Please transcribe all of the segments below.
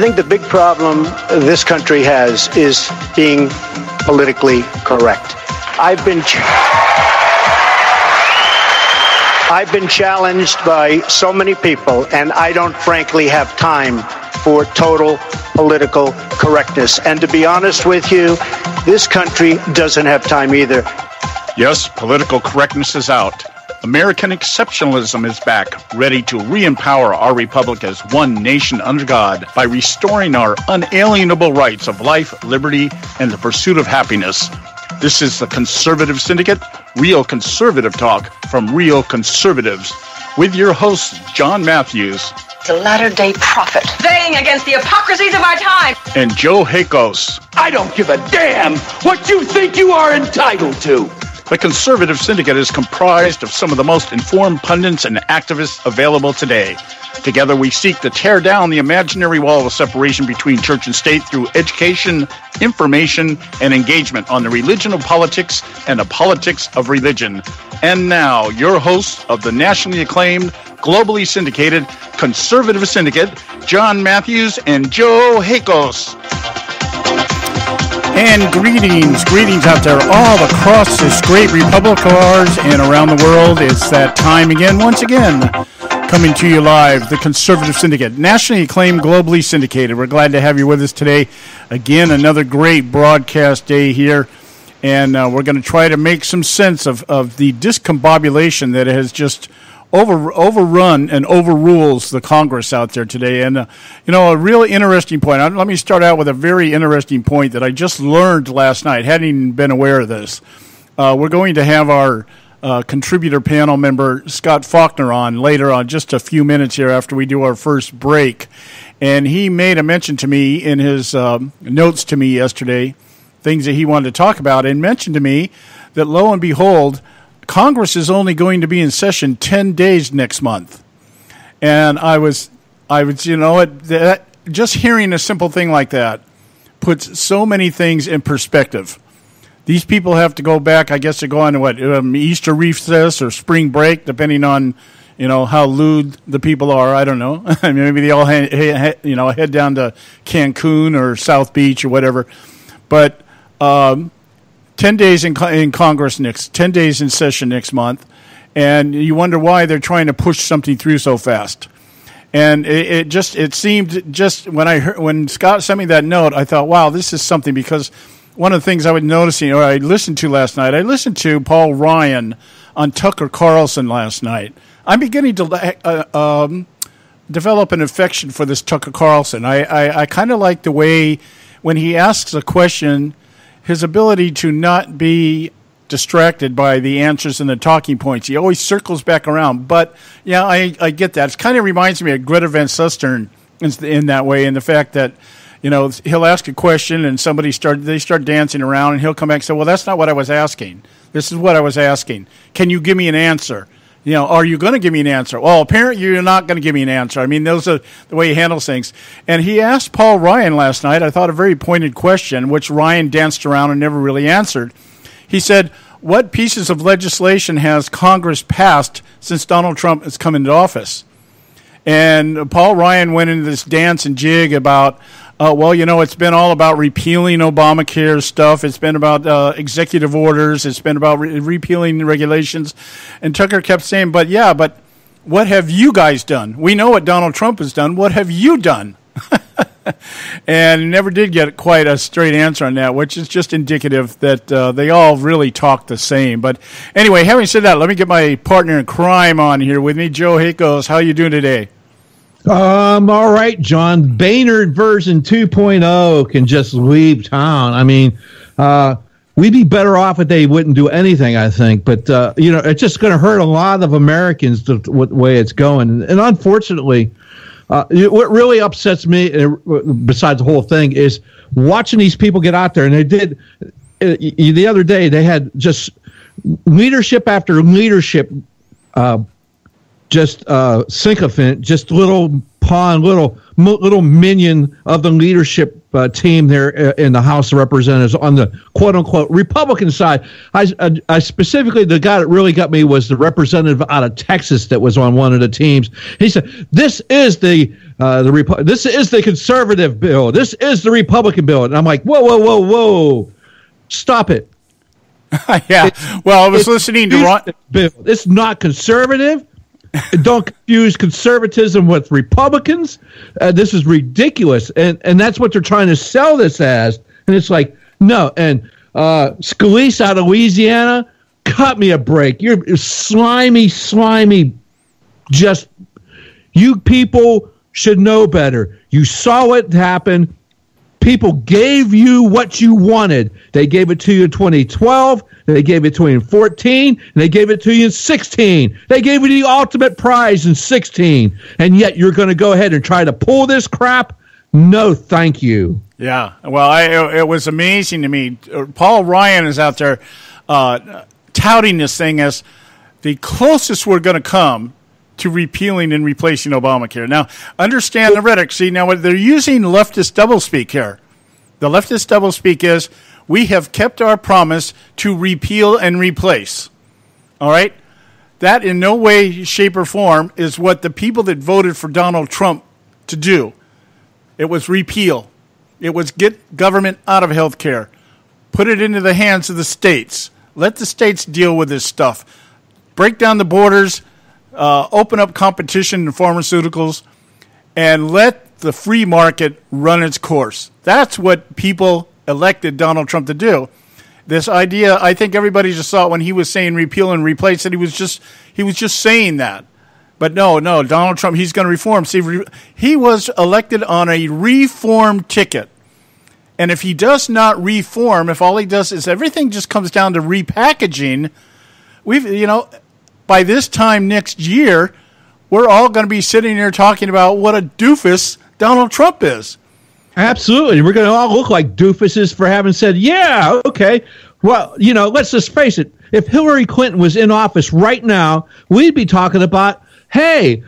I think the big problem this country has is being politically correct. I've been challenged by so many people, and I don't frankly have time for total political correctness. And to be honest with you, this country doesn't have time either. Yes, political correctness is out. American exceptionalism is back, ready to re-empower our republic as one nation under God by restoring our unalienable rights of life, liberty, and the pursuit of happiness. This is the Conservative Syndicate, real conservative talk from real conservatives, with your host, John Matthews. The latter-day prophet, inveighing against the hypocrisies of our time. And Joe Hakos. I don't give a damn what you think you are entitled to. The Conservative Syndicate is comprised of some of the most informed pundits and activists available today. Together we seek to tear down the imaginary wall of separation between church and state through education, information, and engagement on the religion of politics and the politics of religion. And now, your hosts of the nationally acclaimed, globally syndicated Conservative Syndicate, John Matthews and Joe Hakos. And greetings out there all across this great republic of ours and around the world. It's that time again, once again, coming to you live, the Conservative Syndicate, nationally acclaimed, globally syndicated. We're glad to have you with us today. Again, another great broadcast day here, and we're going to try to make some sense of the discombobulation that has just overrun and overrules the Congress out there today. And, a really interesting point. Let me start out with a very interesting point that I just learned last night, hadn't even been aware of this. We're going to have our contributor panel member, Scott Faulkner, on later on, just a few minutes here after we do our first break. And he made a mention to me in his notes to me yesterday, things that he wanted to talk about, and mentioned to me that, lo and behold, Congress is only going to be in session 10 days next month. And I was, just hearing a simple thing like that puts so many things in perspective. These people have to go back, I guess, to go on Easter recess or spring break, depending on, how lewd the people are. I don't know. Maybe they all head down to Cancun or South Beach or whatever. But 10 days in Congress 10 days in session next month, and you wonder why they're trying to push something through so fast. And it seemed when Scott sent me that note, I thought, wow, this is something, because one of the things I was noticing, or I listened to last night, I listened to Paul Ryan on Tucker Carlson last night. I'm beginning to develop an affection for this Tucker Carlson. I kind of like the way when he asks a question, his ability to not be distracted by the answers and the talking points. He always circles back around. But, yeah, I get that. It kind of reminds me of Greta Van Susteren in that way, in the fact that, he'll ask a question and they start dancing around, and he'll come back and say, well, that's not what I was asking. This is what I was asking. Can you give me an answer? Are you going to give me an answer? Well, apparently you're not going to give me an answer. I mean, those are the way he handles things. And he asked Paul Ryan last night, I thought, a very pointed question, which Ryan danced around and never really answered. He said, what pieces of legislation has Congress passed since Donald Trump has come into office? And Paul Ryan went into this dance and jig about, it's been all about repealing Obamacare stuff. It's been about executive orders. It's been about repealing regulations. And Tucker kept saying, but what have you guys done? We know what Donald Trump has done. What have you done? And never did get quite a straight answer on that, which is just indicative that they all really talk the same. But anyway, having said that, let me get my partner in crime on here with me, Joe Hakos. How you doing today? All right, John. Boehner version 2.0 can just leave town. I mean, we'd be better off if they wouldn't do anything, I think. But, it's just going to hurt a lot of Americans the way it's going. And unfortunately, what really upsets me, besides the whole thing, is watching these people get out there. And they did, the other day, they had just leadership after leadership sycophant, just little pawn, little minion of the leadership team there in the House of Representatives on the quote-unquote Republican side. I specifically, the guy that really got me was the representative out of Texas that was on one of the teams. He said, this is this is the conservative bill. This is the Republican bill. And I'm like, whoa. Stop it. Yeah. Well, I was listening to Ron. Bill. It's not conservative. Don't confuse conservatism with Republicans. This is ridiculous, and that's what they're trying to sell this as. And it's like, no. And Scalise out of Louisiana, cut me a break. You're slimy. Just, you people should know better. You saw it happen. People gave you what you wanted. They gave it to you in 2012. They gave it to you in 14. And they gave it to you in 16. They gave you the ultimate prize in 16. And yet you're going to go ahead and try to pull this crap? No, thank you. Yeah. Well, it was amazing to me. Paul Ryan is out there touting this thing as the closest we're going to come to repealing and replacing Obamacare. Now, understand the rhetoric. See, now they're using leftist doublespeak here. The leftist doublespeak is, we have kept our promise to repeal and replace. All right? That in no way, shape, or form is what the people that voted for Donald Trump to do. It was repeal. It was get government out of health care. Put it into the hands of the states. Let the states deal with this stuff. Break down the borders. Open up competition in pharmaceuticals, and let the free market run its course. That's what people elected Donald Trump to do. This idea, I think everybody just saw it when he was saying repeal and replace, that he was just saying that. But no, Donald Trump, he's going to reform. See, he was elected on a reform ticket. And if he does not reform, if all he does is everything just comes down to repackaging, by this time next year, we're all going to be sitting here talking about what a doofus Donald Trump is. Absolutely. We're going to all look like doofuses for having said, yeah, okay. Well, let's just face it. If Hillary Clinton was in office right now, we'd be talking about, hey,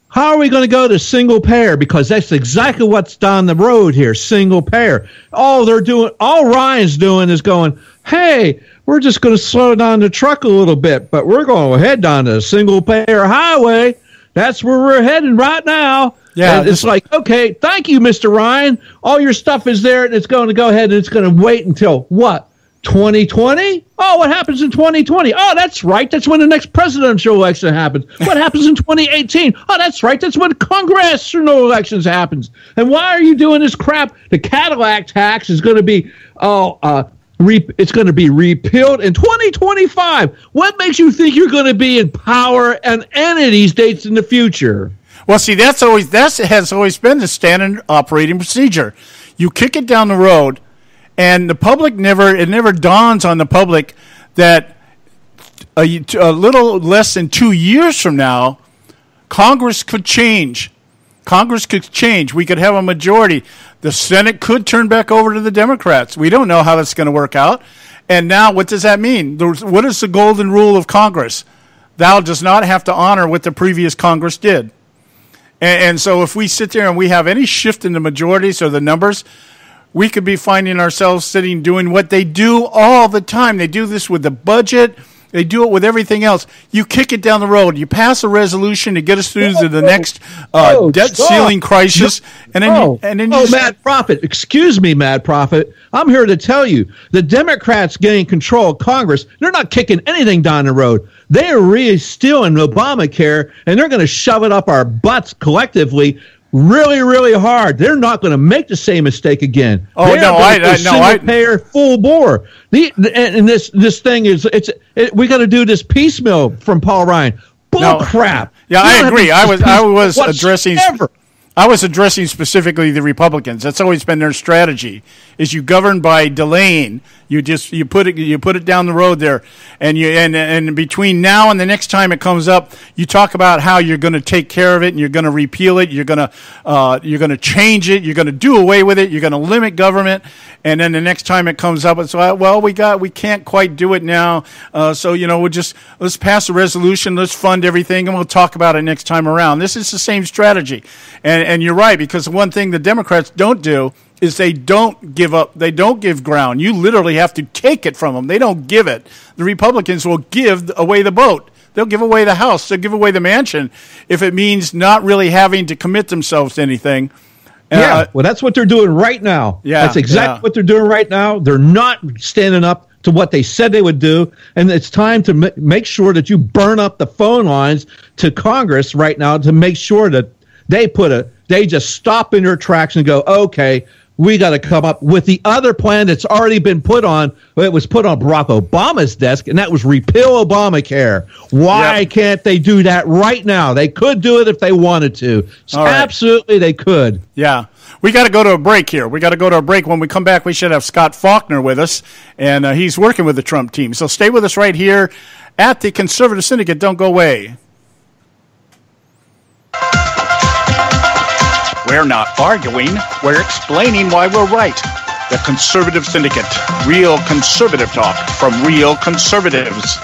how are we going to go to single payer? Because that's exactly what's down the road here, single payer. All Ryan's doing is going, hey, we're just going to slow down the truck a little bit, but we're going to head down the single payer highway. That's where we're heading right now. Yeah, and it's like, okay, thank you, Mr. Ryan. All your stuff is there, and it's going to go ahead and it's going to wait until what? 2020? Oh, what happens in 2020? Oh, that's right. That's when the next presidential election happens. What happens in 2018? Oh, that's right. That's when congressional elections happens. And why are you doing this crap? The Cadillac tax is going to be it's going to be repealed in 2025. What makes you think you're going to be in power and any of these dates in the future? Well, see, that has always been the standard operating procedure. You kick it down the road, and the public it never dawns on the public that a little less than 2 years from now, Congress could change. We could have a majority. The Senate could turn back over to the Democrats. We don't know how that's going to work out. And now, what does that mean? What is the golden rule of Congress? Thou does not have to honor what the previous Congress did. And so if we sit there and we have any shift in the majorities or the numbers, we could be finding ourselves doing what they do all the time. They do this with the budget. They do it with everything else. You kick it down the road. You pass a resolution to get us through to the next debt ceiling crisis. And then Mad Prophet. Excuse me, Mad Prophet. I'm here to tell you, the Democrats getting control of Congress, they're not kicking anything down the road. They are really stealing Obamacare, and they're going to shove it up our butts collectively really, really hard. They're not going to make the same mistake again. Oh, I payer full bore. And this thing is we got to do this piecemeal from Paul Ryan. Crap. Yeah, I agree. I was addressing specifically the Republicans. That's always been their strategy: is you govern by delaying. You put it down the road there, and between now and the next time it comes up, you talk about how you're going to take care of it and you're going to repeal it. You're going to change it. You're going to do away with it. You're going to limit government, and then the next time it comes up, it's like, well, we can't quite do it now. So let's pass a resolution. Let's fund everything, and we'll talk about it next time around. This is the same strategy, and you're right, because one thing the Democrats don't do is they don't give up. They don't give ground. You literally have to take it from them. They don't give it. The Republicans will give away the boat. They'll give away the house. They'll give away the mansion if it means not really having to commit themselves to anything. Well, that's what they're doing right now. Yeah, that's exactly what they're doing right now. They're not standing up to what they said they would do, and it's time to make sure that you burn up the phone lines to Congress right now to make sure that they just stop in their tracks and go, okay, we got to come up with the other plan that's already been put on. It was put on Barack Obama's desk, and that was repeal Obamacare. Why can't they do that right now? They could do it if they wanted to. Absolutely, they could. Yeah. We got to go to a break here. We got to go to a break. When we come back, we should have Scott Faulkner with us, and he's working with the Trump team. So stay with us right here at the Conservative Syndicate. Don't go away. We're not arguing. We're explaining why we're right. The Conservative Syndicate. Real conservative talk from real conservatives.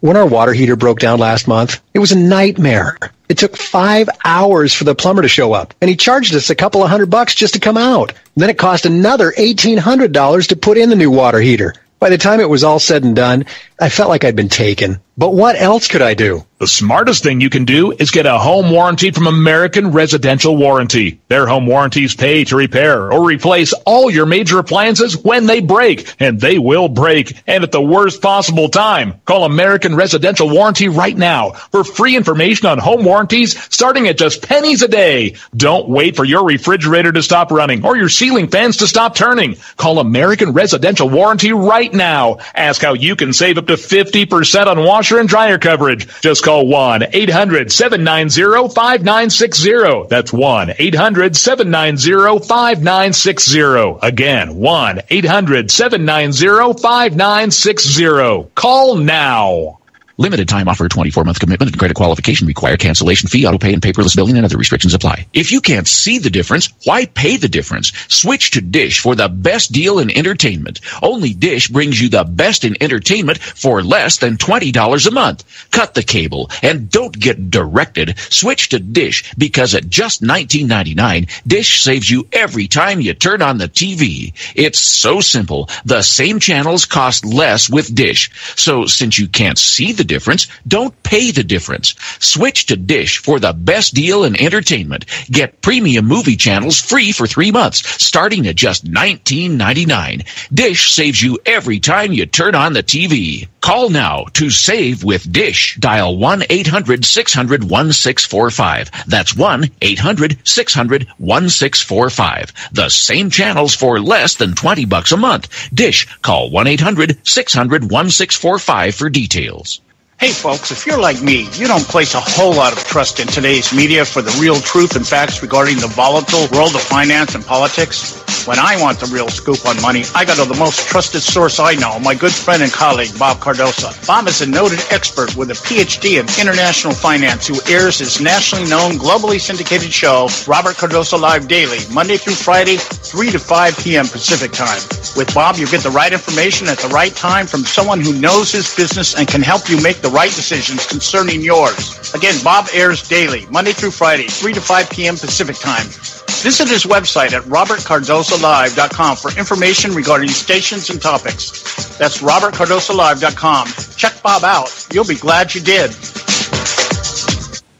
When our water heater broke down last month, it was a nightmare. It took 5 hours for the plumber to show up, and he charged us a couple of $100 just to come out. Then it cost another $1,800 to put in the new water heater. By the time it was all said and done, I felt like I'd been taken. But what else could I do? The smartest thing you can do is get a home warranty from American Residential Warranty. Their home warranties pay to repair or replace all your major appliances when they break, and they will break, and at the worst possible time. Call American Residential Warranty right now for free information on home warranties starting at just pennies a day. Don't wait for your refrigerator to stop running or your ceiling fans to stop turning. Call American Residential Warranty right now. Ask how you can save up to 50% on washer and dryer coverage. Just call 1-800-790-5960. That's 1-800-790-5960. Again, 1-800-790-5960. Call now. Limited time offer, 24-month commitment and credit qualification require cancellation fee, auto pay, and paperless billing, and other restrictions apply. If you can't see the difference, why pay the difference? Switch to Dish for the best deal in entertainment. Only Dish brings you the best in entertainment for less than $20 a month. Cut the cable and don't get directed. Switch to Dish because at just $19.99, Dish saves you every time you turn on the TV. It's so simple. The same channels cost less with Dish. So since you can't see the difference, don't pay the difference. Switch to Dish for the best deal in entertainment. Get premium movie channels free for 3 months, starting at just $19.99. Dish saves you every time you turn on the TV. Call now to save with Dish. Dial 1-800-600-1645. That's 1-800-600-1645. The same channels for less than $20 a month. Dish. Call 1-800-600-1645 for details. Hey, folks, if you're like me, you don't place a whole lot of trust in today's media for the real truth and facts regarding the volatile world of finance and politics. When I want the real scoop on money, I go to the most trusted source I know, my good friend and colleague, Bob Cardoso. Bob is a noted expert with a PhD in international finance who airs his nationally known, globally syndicated show, Robert Cardoso Live Daily, Monday through Friday, 3 to 5 p.m. Pacific time. With Bob, you get the right information at the right time from someone who knows his business and can help you make the right decisions concerning yours. Again, Bob airs daily, Monday through Friday, 3 to 5 p.m. Pacific time. Visit his website at robertcardosolive.com for information regarding stations and topics. That's robertcardosolive.com. Check Bob out. You'll be glad you did.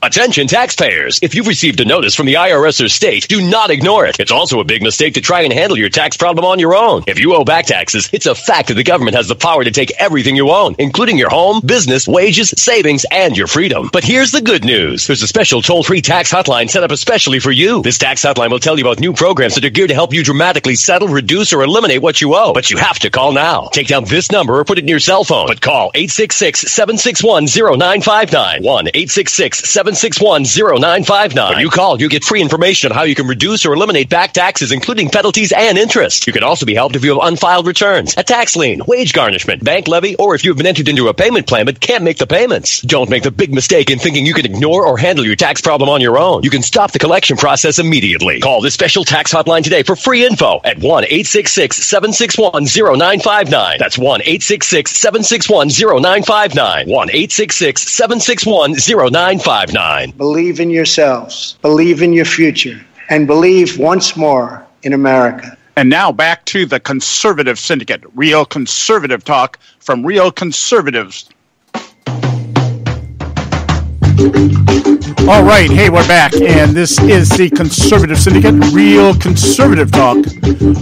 Attention taxpayers. If you've received a notice from the IRS or state, do not ignore it. It's also a big mistake to try and handle your tax problem on your own. If you owe back taxes, it's a fact that the government has the power to take everything you own, including your home, business, wages, savings, and your freedom. But here's the good news. There's a special toll-free tax hotline set up especially for you. This tax hotline will tell you about new programs that are geared to help you dramatically settle, reduce, or eliminate what you owe. But you have to call now. Take down this number or put it in your cell phone. But call 866-761-0959. 1-866-761-0959. When you call, you get free information on how you can reduce or eliminate back taxes, including penalties and interest. You can also be helped if you have unfiled returns, a tax lien, wage garnishment, bank levy, or if you've been entered into a payment plan but can't make the payments. Don't make the big mistake in thinking you can ignore or handle your tax problem on your own. You can stop the collection process immediately. Call this special tax hotline today for free info at 1-866-761-0959. That's 1-866-761-0959. 1-866-761-0959. Believe in yourselves. Believe in your future. and believe once more in America. And now back to the Conservative Syndicate, real conservative talk from real conservatives. All right, hey, we're back, and this is the Conservative Syndicate, real conservative talk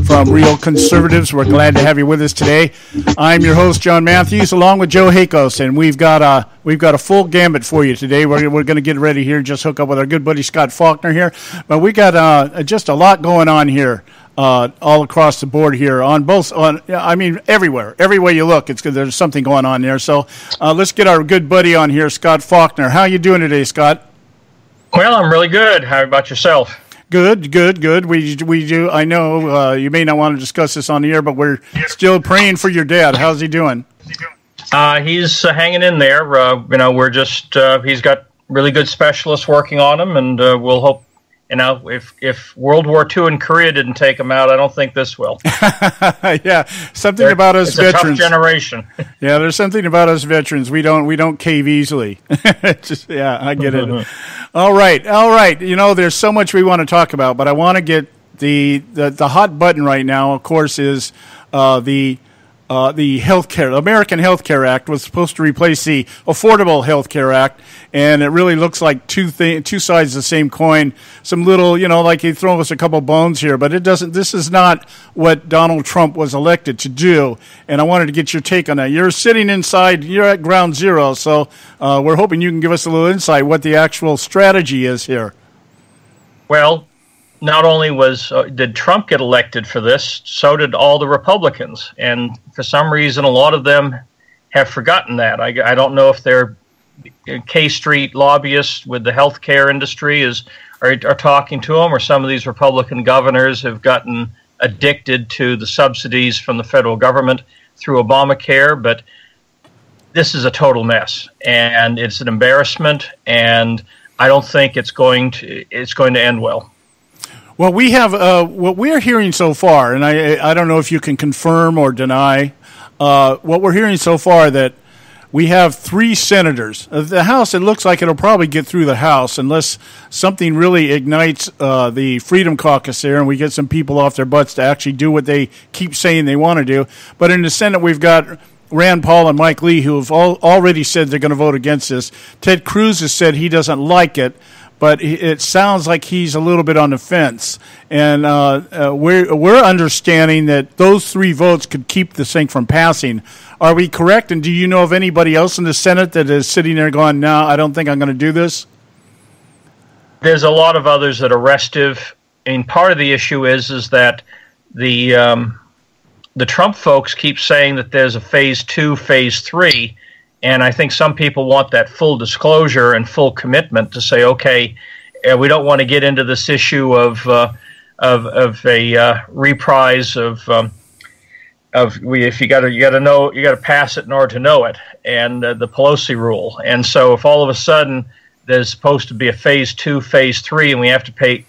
from real conservatives. We're glad to have you with us today. I'm your host, John Matthews, along with Joe Hakos, and we've got a full gambit for you today. We're going to get ready here, just hook up with our good buddy Scott Faulkner here, but we got just a lot going on here. All across the board here everywhere. Everywhere you look, there's something going on there. So let's get our good buddy on here, Scott Faulkner. How you doing today, Scott? Well, I'm really good. How about yourself? Good. We do. I know you may not want to discuss this on the air, but we're still praying for your dad. How's he doing? He's hanging in there. We're just he's got really good specialists working on him, and we'll hope. If World War II and Korea didn't take him out, I don't think this will. Yeah, something about us veterans. It's a tough generation. Yeah, there's something about us veterans. We don't cave easily. I get it. All right. There's so much we want to talk about, but I want to get the hot button right now. Of course, is the healthcare, American Health Care Act was supposed to replace the Affordable Health Care Act, and it really looks like two sides of the same coin. Some little, like he throw us a couple bones here, but it doesn't. This is not what Donald Trump was elected to do, and I wanted to get your take on that. You're sitting inside, you're at ground zero, so we're hoping you can give us a little insight what the actual strategy is here. Well, not only did Trump get elected for this, so did all the Republicans. And for some reason, a lot of them have forgotten that. I don't know if they're K Street lobbyists with the healthcare industry are talking to them, or some of these Republican governors have gotten addicted to the subsidies from the federal government through Obamacare. But this is a total mess, and it's an embarrassment, and I don't think it's going to end well. Well, we have what we're hearing so far, and I don't know if you can confirm or deny what we're hearing so far, that we have 3 senators. The House, it looks like it'll probably get through the House unless something really ignites the Freedom Caucus there and we get some people off their butts to actually do what they keep saying they want to do. But in the Senate, we've got Rand Paul and Mike Lee, who have already said they're going to vote against this. Ted Cruz has said he doesn't like it, but it sounds like he's a little bit on the fence. And we're understanding that those 3 votes could keep this thing from passing. Are we correct? And do you know of anybody else in the Senate that is sitting there going, no, I don't think I'm going to do this? There's a lot of others that are restive. And part of the issue is that the Trump folks keep saying that there's a phase 2, phase 3, and I think some people want that full disclosure and full commitment to say, okay, we don't want to get into this issue of a reprise of if you got to pass it in order to know it, and the Pelosi rule. And so if all of a sudden there's supposed to be a phase 2, phase 3, and we have to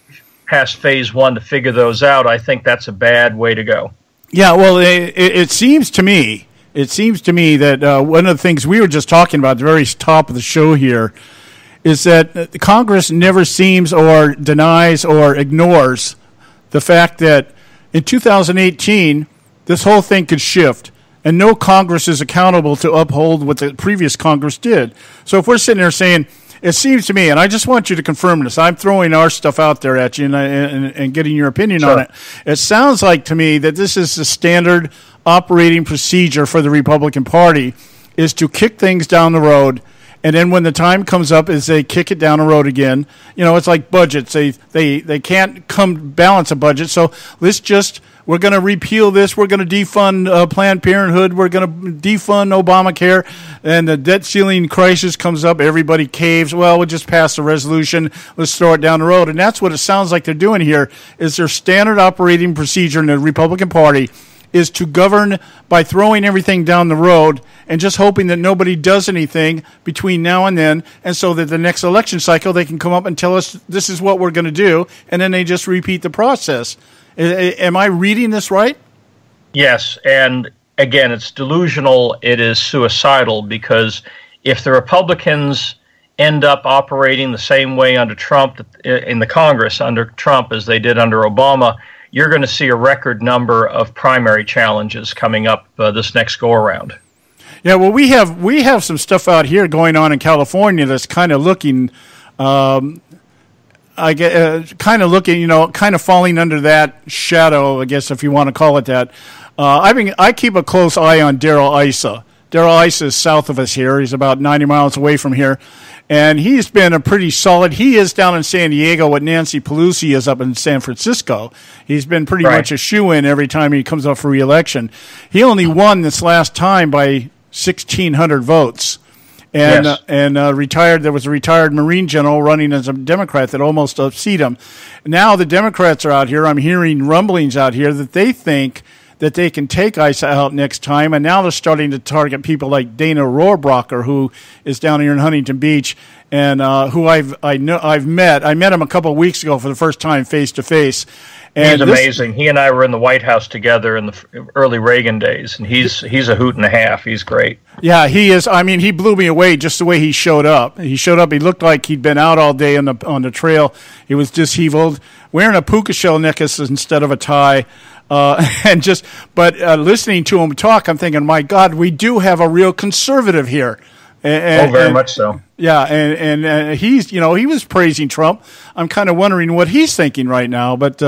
pass phase 1 to figure those out, I think that's a bad way to go. Yeah, well, it seems to me. It seems to me that one of the things we were just talking about at the very top of the show here is that Congress never seems or denies or ignores the fact that in 2018, this whole thing could shift, and no Congress is accountable to uphold what the previous Congress did. So if we're sitting there saying, it seems to me, and I just want you to confirm this, I'm throwing our stuff out there at you and getting your opinion on it. It sounds like to me that this is the standard operating procedure for the Republican Party, is to kick things down the road, and then when the time comes up is they kick it down the road again. It's like budgets. They can't balance a budget, so we're going to repeal this. We're going to defund Planned Parenthood. We're going to defund Obamacare. And the debt ceiling crisis comes up. Everybody caves. Well, we'll just pass the resolution. Let's throw it down the road. And that's what it sounds like they're doing here, is their standard operating procedure in the Republican Party is to govern by throwing everything down the road and just hoping that nobody does anything between now and then, and so that the next election cycle they can come up and tell us this is what we're going to do, and then they just repeat the process. Am I reading this right? Yes, and again, it's delusional. It is suicidal, because if the Republicans end up operating the same way under Trump, in the Congress under Trump, as they did under Obama, you're going to see a record number of primary challenges coming up this next go-around. Yeah, well, we have some stuff out here going on in California that's kind of looking, kind of looking, kind of falling under that shadow, I guess, if you want to call it that. I keep a close eye on Darrell Issa. Darrell Issa is south of us here. He's about 90 miles away from here. And he's been a pretty solid. He is down in San Diego what Nancy Pelosi is up in San Francisco. He's been pretty much a shoo-in every time he comes up for re-election. He only won this last time by 1,600 votes. And retired. There was a retired Marine general running as a Democrat that almost upset him. Now the Democrats are out here. I'm hearing rumblings out here that they think that they can take Issa out next time, and now they're starting to target people like Dana Rohrabacher, who is down here in Huntington Beach, and who I've met. I met him a couple of weeks ago for the first time face to face. He's amazing. He and I were in the White House together in the early Reagan days, and he's a hoot and a half. He's great. Yeah, he is. I mean, he blew me away just the way he showed up. He showed up. He looked like he'd been out all day on the trail. He was disheveled, wearing a puka shell necklace instead of a tie. Listening to him talk, I'm thinking, my God, we do have a real conservative here. Very much so. Yeah, and he's, he was praising Trump. I'm kind of wondering what he's thinking right now, but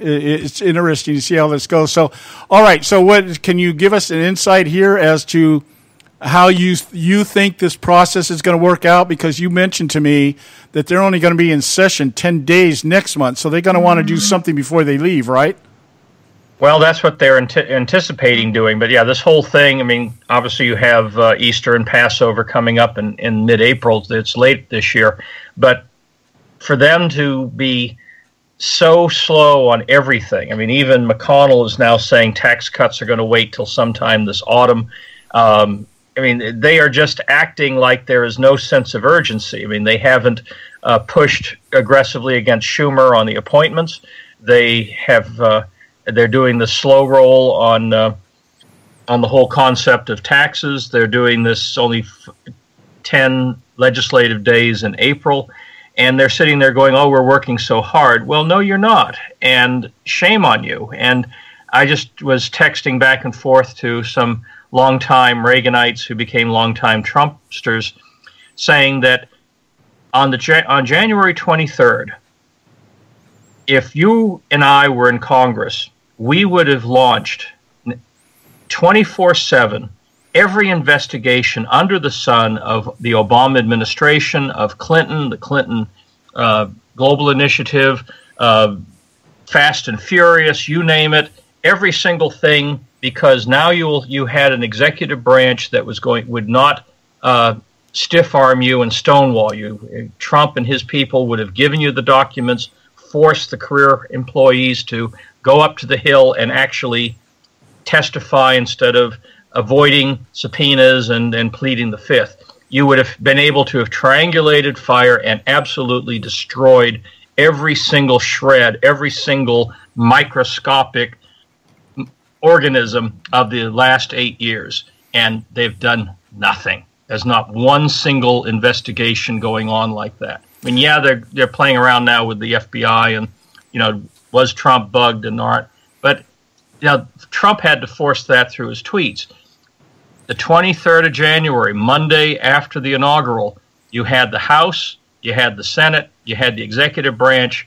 it's interesting to see how this goes. So, all right, so what can you give us an insight here as to how you think this process is going to work out? Because you mentioned to me that they're only going to be in session 10 days next month, so they're going to want to do something before they leave, right? Well, that's what they're anticipating doing. But, yeah, this whole thing, I mean, obviously you have Easter and Passover coming up in mid-April. It's late this year. But for them to be so slow on everything, I mean, even McConnell is now saying tax cuts are going to wait till sometime this autumn. I mean, they are just acting like there is no sense of urgency. I mean, they haven't pushed aggressively against Schumer on the appointments. They have... They're doing the slow roll on the whole concept of taxes. They're doing this only 10 legislative days in April, and they're sitting there going, oh, we're working so hard. Well, no, you're not, and shame on you. And I just was texting back and forth to some longtime Reaganites who became longtime Trumpsters, saying that on January 23rd, if you and I were in Congress, we would have launched 24/7 every investigation under the sun of the Obama administration, of Clinton, the Clinton Global Initiative, Fast and Furious, you name it, every single thing, because now you had an executive branch that would not stiff arm you and stonewall you. Trump and his people would have given you the documents, forced the career employees to go up to the Hill and actually testify instead of avoiding subpoenas and pleading the Fifth. You would have been able to have triangulated fire and absolutely destroyed every single shred, every single microscopic organism of the last 8 years. And they've done nothing. There's not one single investigation going on like that. I mean, yeah, they're playing around now with the FBI and, was Trump bugged and not? But, Trump had to force that through his tweets. The 23rd of January, Monday after the inaugural, you had the House, you had the Senate, you had the executive branch.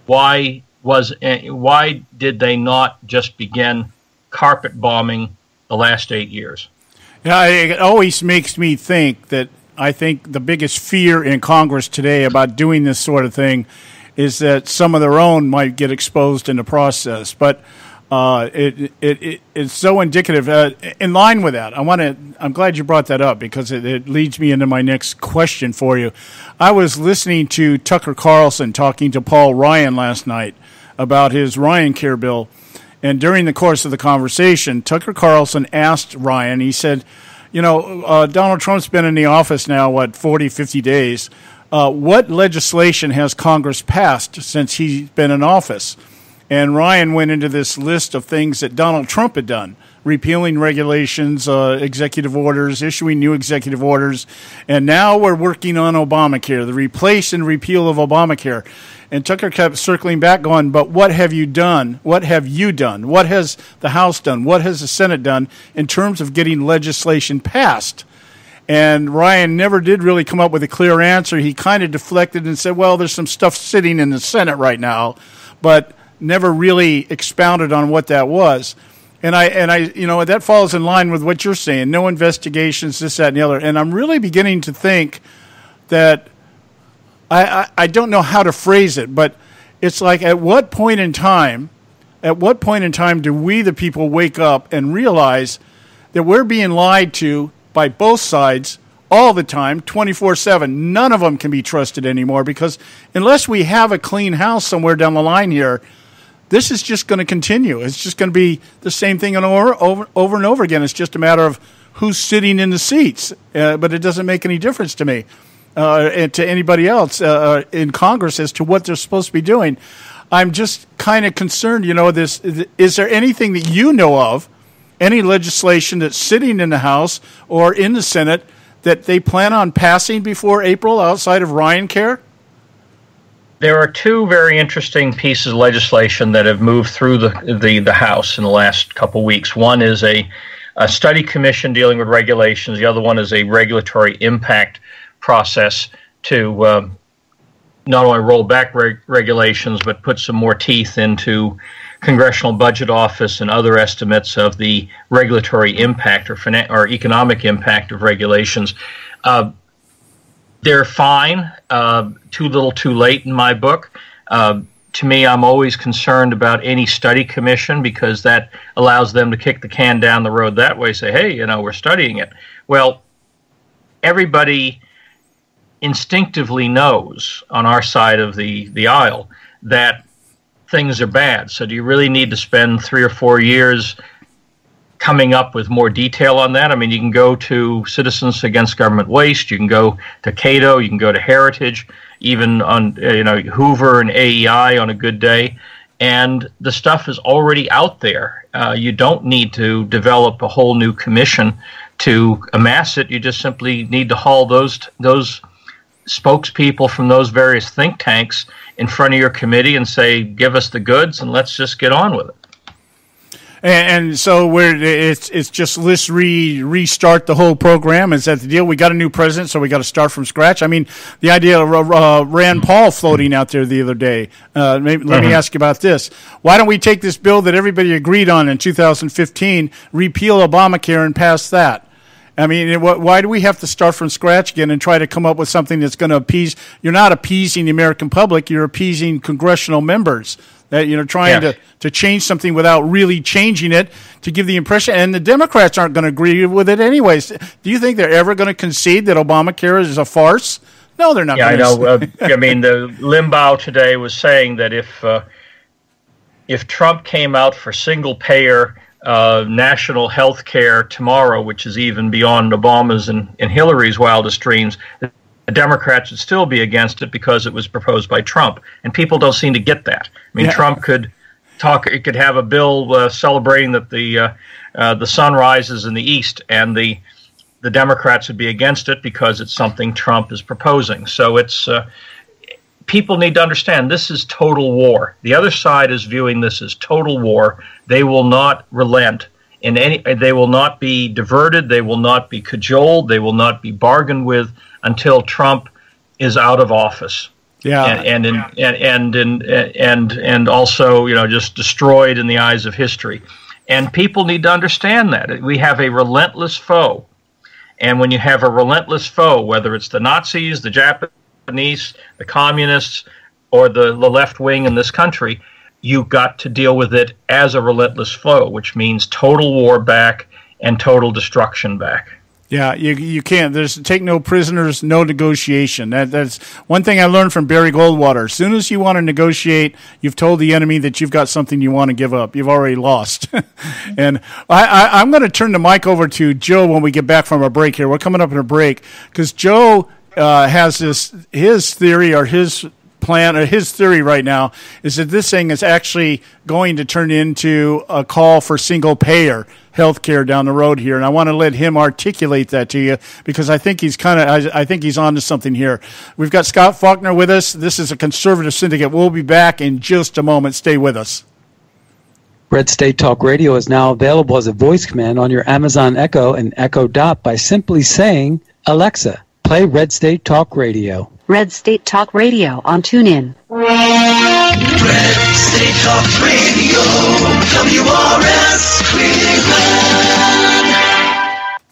Why did they not just begin carpet bombing the last 8 years? Yeah, it always makes me think that I think the biggest fear in Congress today about doing this sort of thing is that some of their own might get exposed in the process. But it's so indicative. In line with that, I'm glad you brought that up because it leads me into my next question for you. I was listening to Tucker Carlson talking to Paul Ryan last night about his Ryan Care bill. And during the course of the conversation, Tucker Carlson asked Ryan, he said, Donald Trump's been in the office now, 40, 50 days. What legislation has Congress passed since he's been in office? And Ryan went into this list of things that Donald Trump had done. repealing regulations, executive orders, issuing new executive orders, and now we're working on Obamacare, the replace and repeal of Obamacare. And Tucker kept circling back going, but what have you done? What have you done? What has the House done? What has the Senate done in terms of getting legislation passed? And Ryan never did really come up with a clear answer. He kind of deflected and said, well, there's some stuff sitting in the Senate right now, but never really expounded on what that was. And I, you know, that falls in line with what you're saying. No investigations, this, that, and the other. And I'm really beginning to think that I don't know how to phrase it, but it's like at what point in time do we, the people, wake up and realize that we're being lied to by both sides all the time, 24/7. None of them can be trusted anymore, because unless we have a clean house somewhere down the line here, this is just going to continue. It's just going to be the same thing over and over again. It's just a matter of who's sitting in the seats, but it doesn't make any difference to me and to anybody else in Congress as to what they're supposed to be doing. I'm just kind of concerned, you know, is there anything that you know of, any legislation that's sitting in the House or in the Senate that they plan on passing before April outside of Ryan Care? There are two very interesting pieces of legislation that have moved through the House in the last couple of weeks. One is a study commission dealing with regulations. The other one is a regulatory impact process to not only roll back regulations, but put some more teeth into Congressional Budget Office and other estimates of the regulatory impact or economic impact of regulations. They're fine, too little too late in my book. To me, I'm always concerned about any study commission, because that allows them to kick the can down the road that way, say, hey, you know, we're studying it. Well, everybody instinctively knows on our side of the aisle that things are bad. So do you really need to spend 3 or 4 years coming up with more detail on that? I mean, you can go to Citizens Against Government Waste, you can go to Cato, you can go to Heritage, even on Hoover and AEI on a good day, and the stuff is already out there. You don't need to develop a whole new commission to amass it. You just simply need to haul those spokespeople from those various think tanks in front of your committee and say, give us the goods and let's just get on with it. And so it's just let's restart the whole program. Is that the deal? We got a new president, so we got to start from scratch. I mean, the idea of Rand Paul floating out there the other day. Let me ask you about this. Why don't we take this bill that everybody agreed on in 2015, repeal Obamacare, and pass that? I mean, why do we have to start from scratch again and try to come up with something that's going to appease? You're not appeasing the American public. You're appeasing congressional members. That, you know, trying to change something without really changing it to give the impression, and the Democrats aren't going to agree with it anyways. Do you think they're ever going to concede that Obamacare is a farce? No, they're not. Yeah, I know. I mean, the Limbaugh today was saying that if Trump came out for single payer national health care tomorrow, which is even beyond Obama's and Hillary's wildest dreams, the Democrats would still be against it because it was proposed by Trump, and people don't seem to get that. I mean, Trump could have a bill celebrating that the sun rises in the east, and the Democrats would be against it because it's something Trump is proposing. So it's people need to understand this is total war. The other side is viewing this as total war. They will not relent. They will not be diverted. They will not be cajoled. They will not be bargained with until Trump is out of office. Yeah, and also, you know, just destroyed in the eyes of history. And people need to understand that we have a relentless foe. And when you have a relentless foe, whether it's the Nazis, the Japanese, the communists, or the left wing in this country, you've got to deal with it as a relentless foe, which means total war back and total destruction back. Yeah, you can't. There's take no prisoners, no negotiation. That's one thing I learned from Barry Goldwater. As soon as you want to negotiate, you've told the enemy that you've got something you want to give up. You've already lost. And I'm going to turn the mic over to Joe when we get back from our break here. We're coming up in a break because Joe has his theory or his plan, or his theory right now, is that this thing is actually going to turn into a call for single-payer health care down the road here, and I want to let him articulate that to you because I think he's on to something here. We've got Scott Faulkner with us. This is a Conservative Syndicate. We'll be back in just a moment. Stay with us. Red State Talk Radio is now available as a voice command on your Amazon Echo and Echo Dot by simply saying, Alexa, play Red State Talk Radio. Red State Talk Radio on TuneIn. Red State Talk Radio, WRS Cleveland.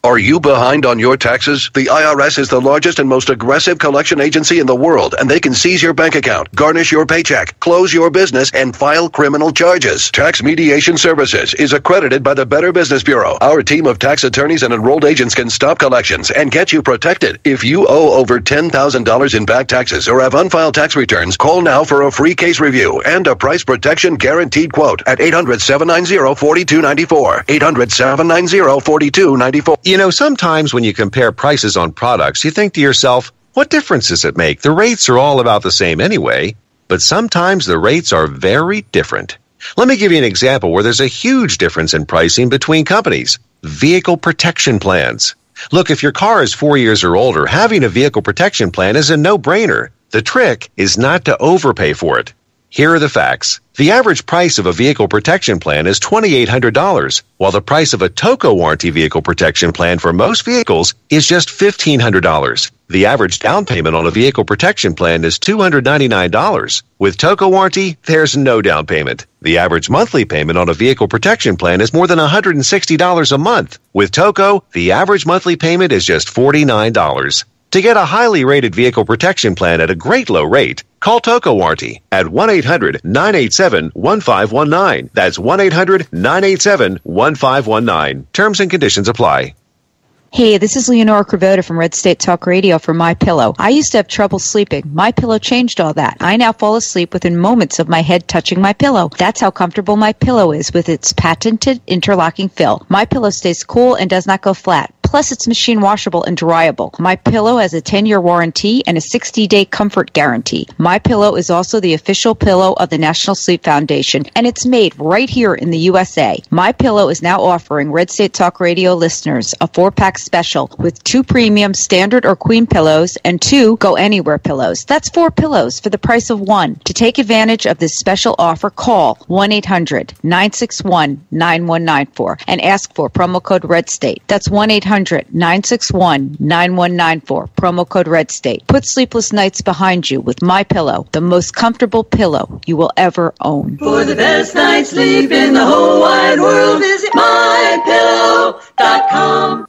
Are you behind on your taxes? The IRS is the largest and most aggressive collection agency in the world, and they can seize your bank account, garnish your paycheck, close your business, and file criminal charges. Tax Mediation Services is accredited by the Better Business Bureau. Our team of tax attorneys and enrolled agents can stop collections and get you protected. If you owe over $10,000 in back taxes or have unfiled tax returns, call now for a free case review and a price protection guaranteed quote at 800-790-4294. 800-790-4294. You know, sometimes when you compare prices on products, you think to yourself, what difference does it make? The rates are all about the same anyway. But sometimes the rates are very different. Let me give you an example where there's a huge difference in pricing between companies. Vehicle protection plans. Look, if your car is 4 years or older, having a vehicle protection plan is a no-brainer. The trick is not to overpay for it. Here are the facts. The average price of a vehicle protection plan is $2,800, while the price of a TOCO warranty vehicle protection plan for most vehicles is just $1,500. The average down payment on a vehicle protection plan is $299. With TOCO warranty, there's no down payment. The average monthly payment on a vehicle protection plan is more than $160 a month. With TOCO, the average monthly payment is just $49. To get a highly rated vehicle protection plan at a great low rate, call TOCO Warranty at 1-800-987-1519. That's 1-800-987-1519. Terms and conditions apply. Hey, this is Leonora Cravota from Red State Talk Radio for MyPillow. I used to have trouble sleeping. MyPillow changed all that. I now fall asleep within moments of my head touching my pillow. That's how comfortable MyPillow is with its patented interlocking fill. MyPillow stays cool and does not go flat. Plus, it's machine washable and dryable. MyPillow has a 10-year warranty and a 60-day comfort guarantee. MyPillow is also the official pillow of the National Sleep Foundation, and it's made right here in the USA. MyPillow is now offering Red State Talk Radio listeners a 4-pack special with 2 premium standard or queen pillows and 2 go anywhere pillows. That's 4 pillows for the price of 1. To take advantage of this special offer, call 1-800-961-9194 and ask for promo code RedState. That's 1-800-961-9194, promo code RedState. Put sleepless nights behind you with MyPillow, the most comfortable pillow you will ever own. For the best night's sleep in the whole wide world, visit MyPillow.com.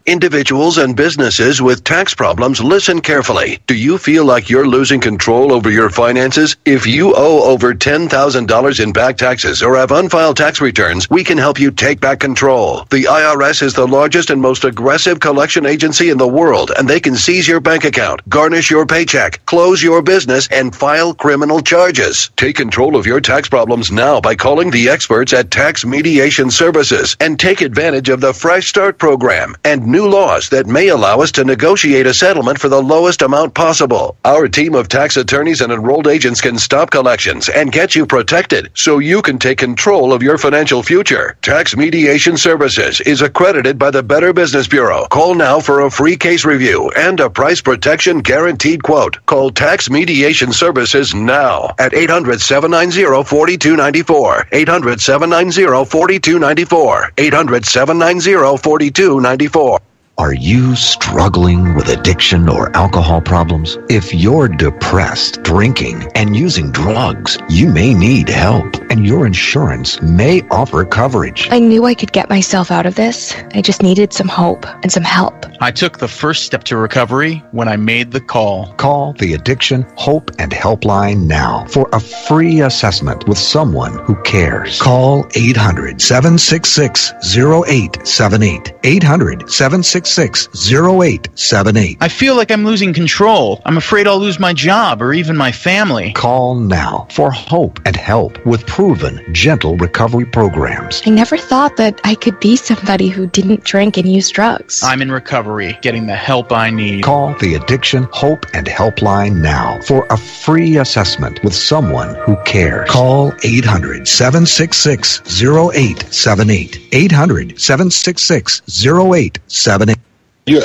Individuals and businesses with tax problems, listen carefully. Do you feel like you're losing control over your finances? If you owe over $10,000 in back taxes or have unfiled tax returns, we can help you take back control. The IRS is the largest and most aggressive collection agency in the world, and they can seize your bank account, garnish your paycheck, close your business, and file criminal charges. Take control of your tax problems now by calling the experts at Tax Mediation Services and take advantage of the Fresh Start program and new laws that may allow us to negotiate a settlement for the lowest amount possible. Our team of tax attorneys and enrolled agents can stop collections and get you protected so you can take control of your financial future. Tax Mediation Services is accredited by the Better Business Bureau. Call now for a free case review and a price protection guaranteed quote. Call Tax Mediation Services now at 800-790-4294. 800-790-4294. 800-790-4294. Are you struggling with addiction or alcohol problems? If you're depressed, drinking, and using drugs, you may need help, and your insurance may offer coverage. I knew I could get myself out of this. I just needed some hope and some help. I took the first step to recovery when I made the call. Call the Addiction Hope and Helpline now for a free assessment with someone who cares. Call 800-766-0878. 800-766 800-766-0878. I feel like I'm losing control. I'm afraid I'll lose my job or even my family. Call now for hope and help with proven, gentle recovery programs. I never thought that I could be somebody who didn't drink and use drugs. I'm in recovery, getting the help I need. Call the Addiction Hope and Helpline now for a free assessment with someone who cares. Call 800-766-0878. 800-766-0878.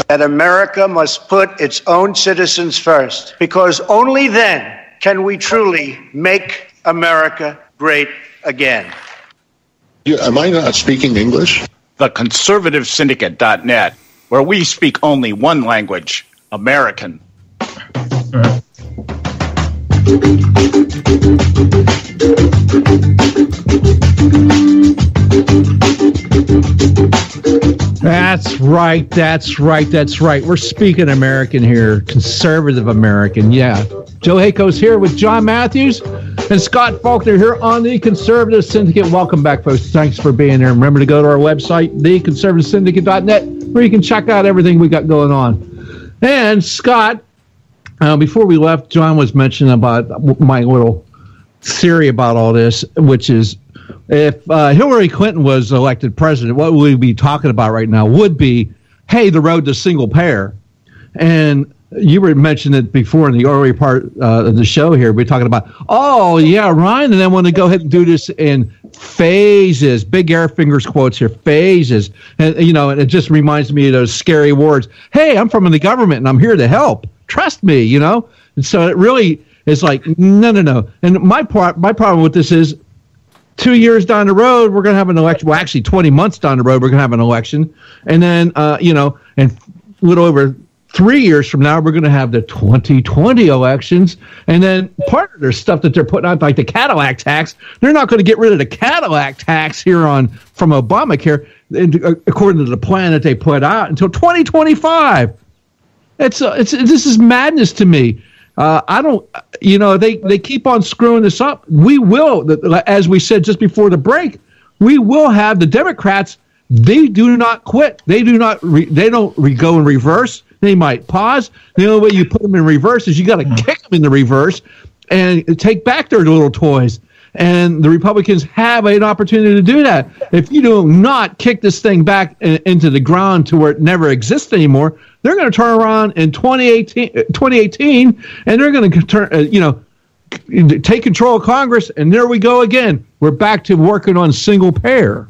That America must put its own citizens first, because only then can we truly make America great again. Am I not speaking English? The Conservative Syndicate.net, where we speak only one language, American. That's right. That's right. That's right. We're speaking American here. Conservative American. Yeah. Joe Hayco's here with John Matthews and Scott Faulkner here on the Conservative Syndicate. Welcome back, folks. Thanks for being here. Remember to go to our website, theconservativesyndicate.net, where you can check out everything we got going on. And Scott, before we left, John was mentioning about my little theory about all this, which is if Hillary Clinton was elected president, what we'd be talking about right now would be, hey, the road to single payer. And you were mentioning it before in the early part of the show here. We're talking about, oh, yeah, Ryan, and then want to go ahead and do this in phases, big air fingers quotes here, phases. And, you know, and it just reminds me of those scary words. Hey, I'm from the government and I'm here to help. Trust me, you know. And so it really is like, no. And my problem with this is 2 years down the road, we're going to have an election. Well, actually, 20 months down the road, we're going to have an election. And then, you know, and a little over 3 years from now, we're going to have the 2020 elections. And then part of their stuff that they're putting out, like the Cadillac tax, they're not going to get rid of the Cadillac tax here from Obamacare, according to the plan that they put out, until 2025. This is madness to me. I don't, you know, they keep on screwing this up. We will, as we said just before the break, we will have the Democrats. They do not quit. They do not. They don't go in reverse. They might pause. The only way you put them in reverse is you got to kick them in the reverse and take back their little toys. And the Republicans have an opportunity to do that. If you do not kick this thing back into the ground to where it never exists anymore, they're going to turn around in 2018 and they're going to turn, take control of Congress. And there we go again. We're back to working on single payer.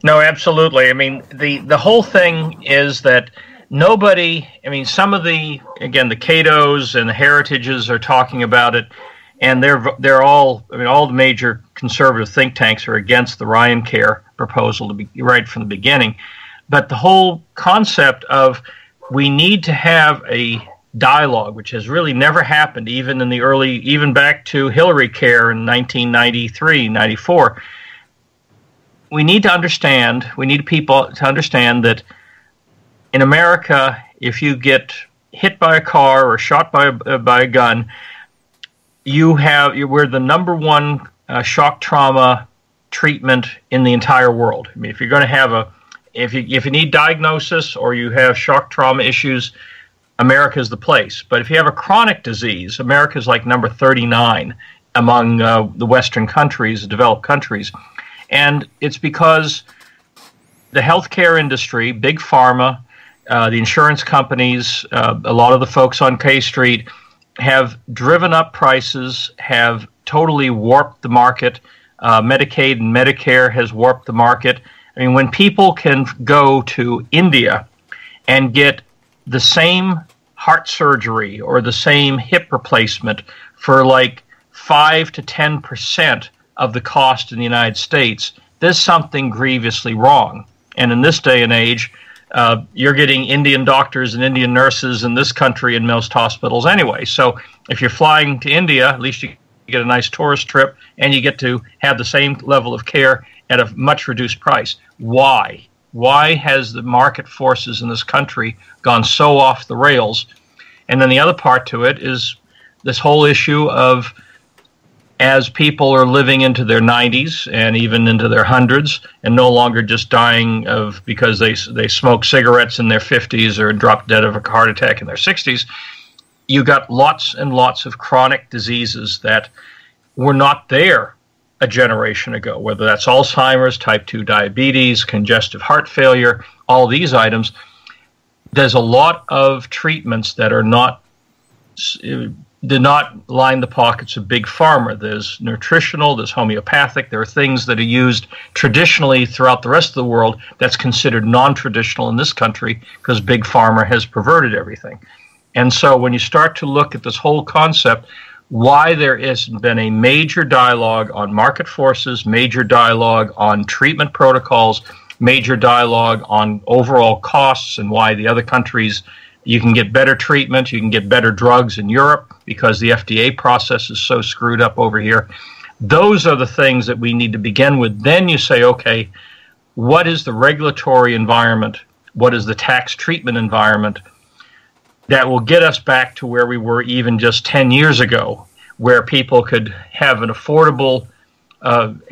No, absolutely. I mean, the whole thing is that nobody, I mean, some of the Catos and the Heritages are talking about it, and they're all, I mean, all the major conservative think tanks are against the Ryan Care proposal to be right from the beginning. But the whole concept of we need to have a dialogue, which has really never happened, even back to Hillary Care in 1993, 94. We need people to understand that in America, if you get hit by a car or shot by a gun, we're the number one shock trauma treatment in the entire world. I mean, if you're going to have if you need diagnosis or you have shock trauma issues, America's the place. But if you have a chronic disease, America's like number 39 among the Western countries, the developed countries. And it's because the healthcare industry, big pharma, the insurance companies, a lot of the folks on K Street have driven up prices, have totally warped the market. Medicaid and Medicare has warped the market. I mean, when people can go to India and get the same heart surgery or the same hip replacement for like 5 to 10% of the cost in the United States, there's something grievously wrong. And in this day and age, you're getting Indian doctors and Indian nurses in this country in most hospitals anyway. So if you're flying to India, at least you get a nice tourist trip and you get to have the same level of care at a much reduced price. Why? Why has the market forces in this country gone so off the rails? And then the other part to it is this whole issue of as people are living into their 90s and even into their hundreds and no longer just dying of because they smoke cigarettes in their 50s or drop dead of a heart attack in their 60s, you got lots and lots of chronic diseases that were not there a generation ago, whether that's Alzheimer's, type 2 diabetes, congestive heart failure, all these items. There's a lot of treatments that are not do not line the pockets of big pharma. There's nutritional, there's homeopathic, there are things that are used traditionally throughout the rest of the world that's considered non-traditional in this country because big pharma has perverted everything. And so when you start to look at this whole concept, why there hasn't been a major dialogue on market forces, major dialogue on treatment protocols, major dialogue on overall costs, and why the other countries, you can get better treatment, you can get better drugs in Europe because the FDA process is so screwed up over here. Those are the things that we need to begin with. Then you say, okay, what is the regulatory environment? What is the tax treatment environment that will get us back to where we were even just 10 years ago, where people could have an affordable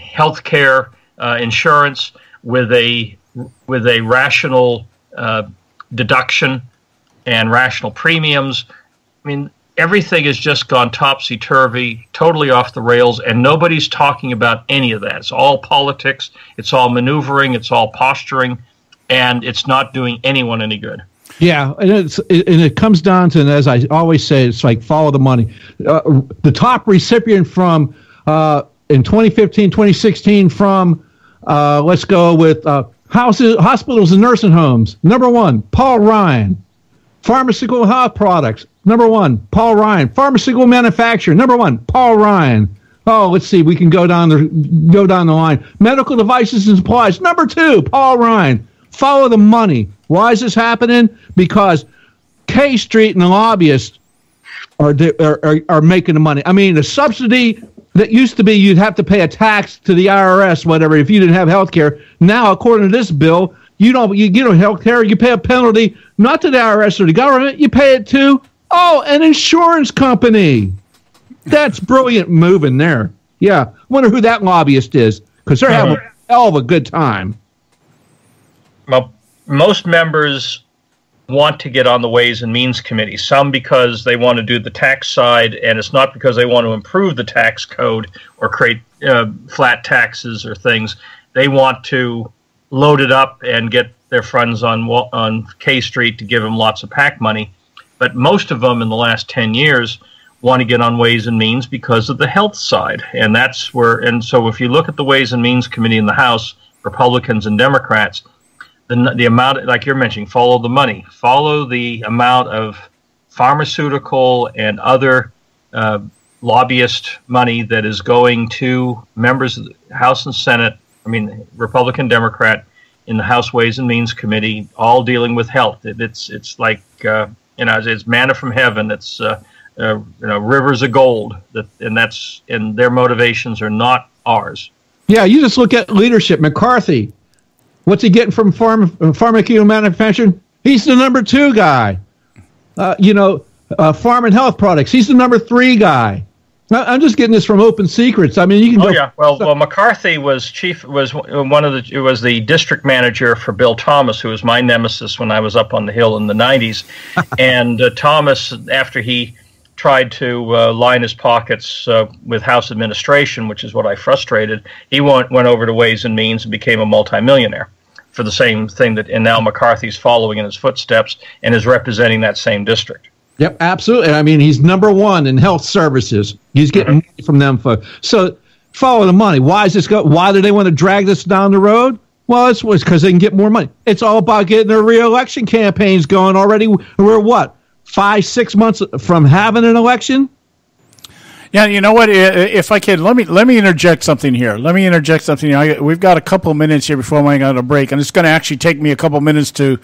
health care insurance with a rational deduction and rational premiums. I mean, everything has just gone topsy-turvy, totally off the rails, and nobody's talking about any of that. It's all politics, it's all maneuvering, it's all posturing, and it's not doing anyone any good. Yeah, and it comes down to, and as I always say, it's like follow the money. The top recipient from in 2015, 2016 from, let's go with hospitals and nursing homes. Number one, Paul Ryan. Pharmaceutical health products. Number one, Paul Ryan. Pharmaceutical manufacturer. Number one, Paul Ryan. Oh, let's see. We can go down the line. Medical devices and supplies. Number two, Paul Ryan. Follow the money. Why is this happening? Because K Street and the lobbyists are making the money. I mean, the subsidy that used to be you'd have to pay a tax to the IRS, whatever, if you didn't have health care. Now, according to this bill, you get health care, you pay a penalty, not to the IRS or the government, you pay it to, an insurance company. That's brilliant moving there. Yeah, wonder who that lobbyist is, because they're having a hell of a good time. Well, most members want to get on the Ways and Means Committee, some because they want to do the tax side, and it's not because they want to improve the tax code or create flat taxes or things. They want to load it up and get their friends on K Street to give them lots of PAC money. But most of them in the last 10 years want to get on Ways and Means because of the health side. And that's where, and so if you look at the Ways and Means Committee in the House, Republicans and Democrats, the amount, like you're mentioning, follow the money. Follow the amount of pharmaceutical and other lobbyist money that is going to members of the House and Senate, Republican, Democrat, in the House Ways and Means Committee, all dealing with health. It's like, it's manna from heaven. It's, rivers of gold. And their motivations are not ours. Yeah, you just look at leadership. McCarthy. What's he getting from pharmaceutical manufacturing? He's the number 2 guy. Farm and health products. He's the number 3 guy. I'm just getting this from Open Secrets. I mean, you can. Oh yeah. Well, McCarthy was the district manager for Bill Thomas, who was my nemesis when I was up on the Hill in the 90s. And Thomas, after he tried to line his pockets with House administration, which is what I frustrated, he went over to Ways and Means and became a multimillionaire for the same thing and now McCarthy's following in his footsteps and is representing that same district. Yep, absolutely. I mean, he's number 1 in health services. He's getting money from them. So follow the money. Why do they want to drag this down the road? Well, it's because they can get more money. It's all about getting their re-election campaigns going already. We're what, 5-6 months from having an election? Yeah, you know what? If I can, let me interject something here. We've got a couple of minutes here before we go to break, and it's going to actually take me a couple of minutes to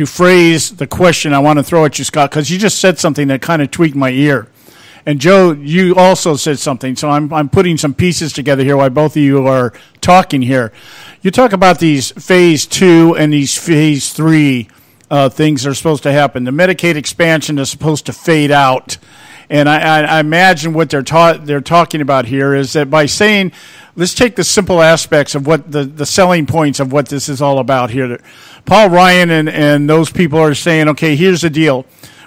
phrase the question I want to throw at you, Scott, because you just said something that kind of tweaked my ear. And Joe, you also said something, so I'm putting some pieces together here while both of you are talking here. You talk about these phase 2 and these phase 3 things that are supposed to happen. The Medicaid expansion is supposed to fade out. And I imagine what they're talking about here is that by saying, let's take the simple aspects of what the selling points of what this is all about here. Paul Ryan and those people are saying, okay, here's the deal.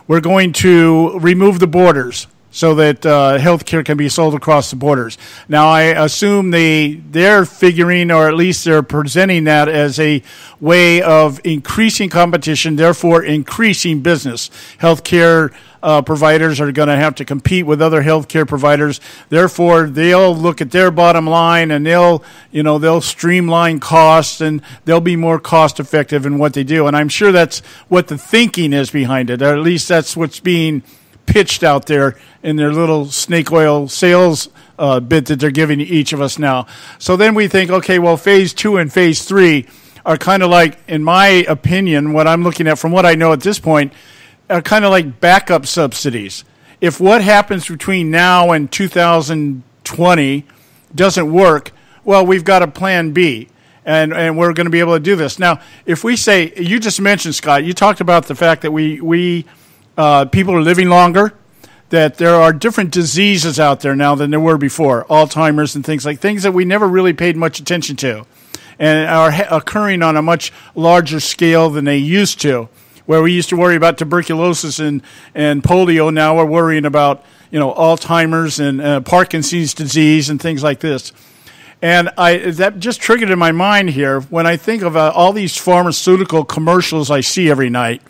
We're going to remove the borders so that health care can be sold across the borders. Now, I assume they're figuring, or at least they're presenting that as a way of increasing competition, therefore increasing business. Health care providers are going to have to compete with other healthcare providers. Therefore, they'll look at their bottom line and they'll streamline costs and they'll be more cost effective in what they do. And I'm sure that's what the thinking is behind it, or at least that's what's being pitched out there in their little snake oil sales bit that they're giving each of us now. So then we think, okay, well, phase 2 and phase 3 are kind of like, in my opinion, what I'm looking at from what I know at this point, are kind of like backup subsidies. If what happens between now and 2020 doesn't work, well, we've got a plan B, and we're going to be able to do this. Now, if we say, you just mentioned, Scott, you talked about the fact that we people are living longer, that there are different diseases out there now than there were before, Alzheimer's and things that we never really paid much attention to, and are occurring on a much larger scale than they used to. Where we used to worry about tuberculosis and polio, now we're worrying about Alzheimer's and Parkinson's disease and things like this. And that just triggered in my mind here when I think of all these pharmaceutical commercials I see every night,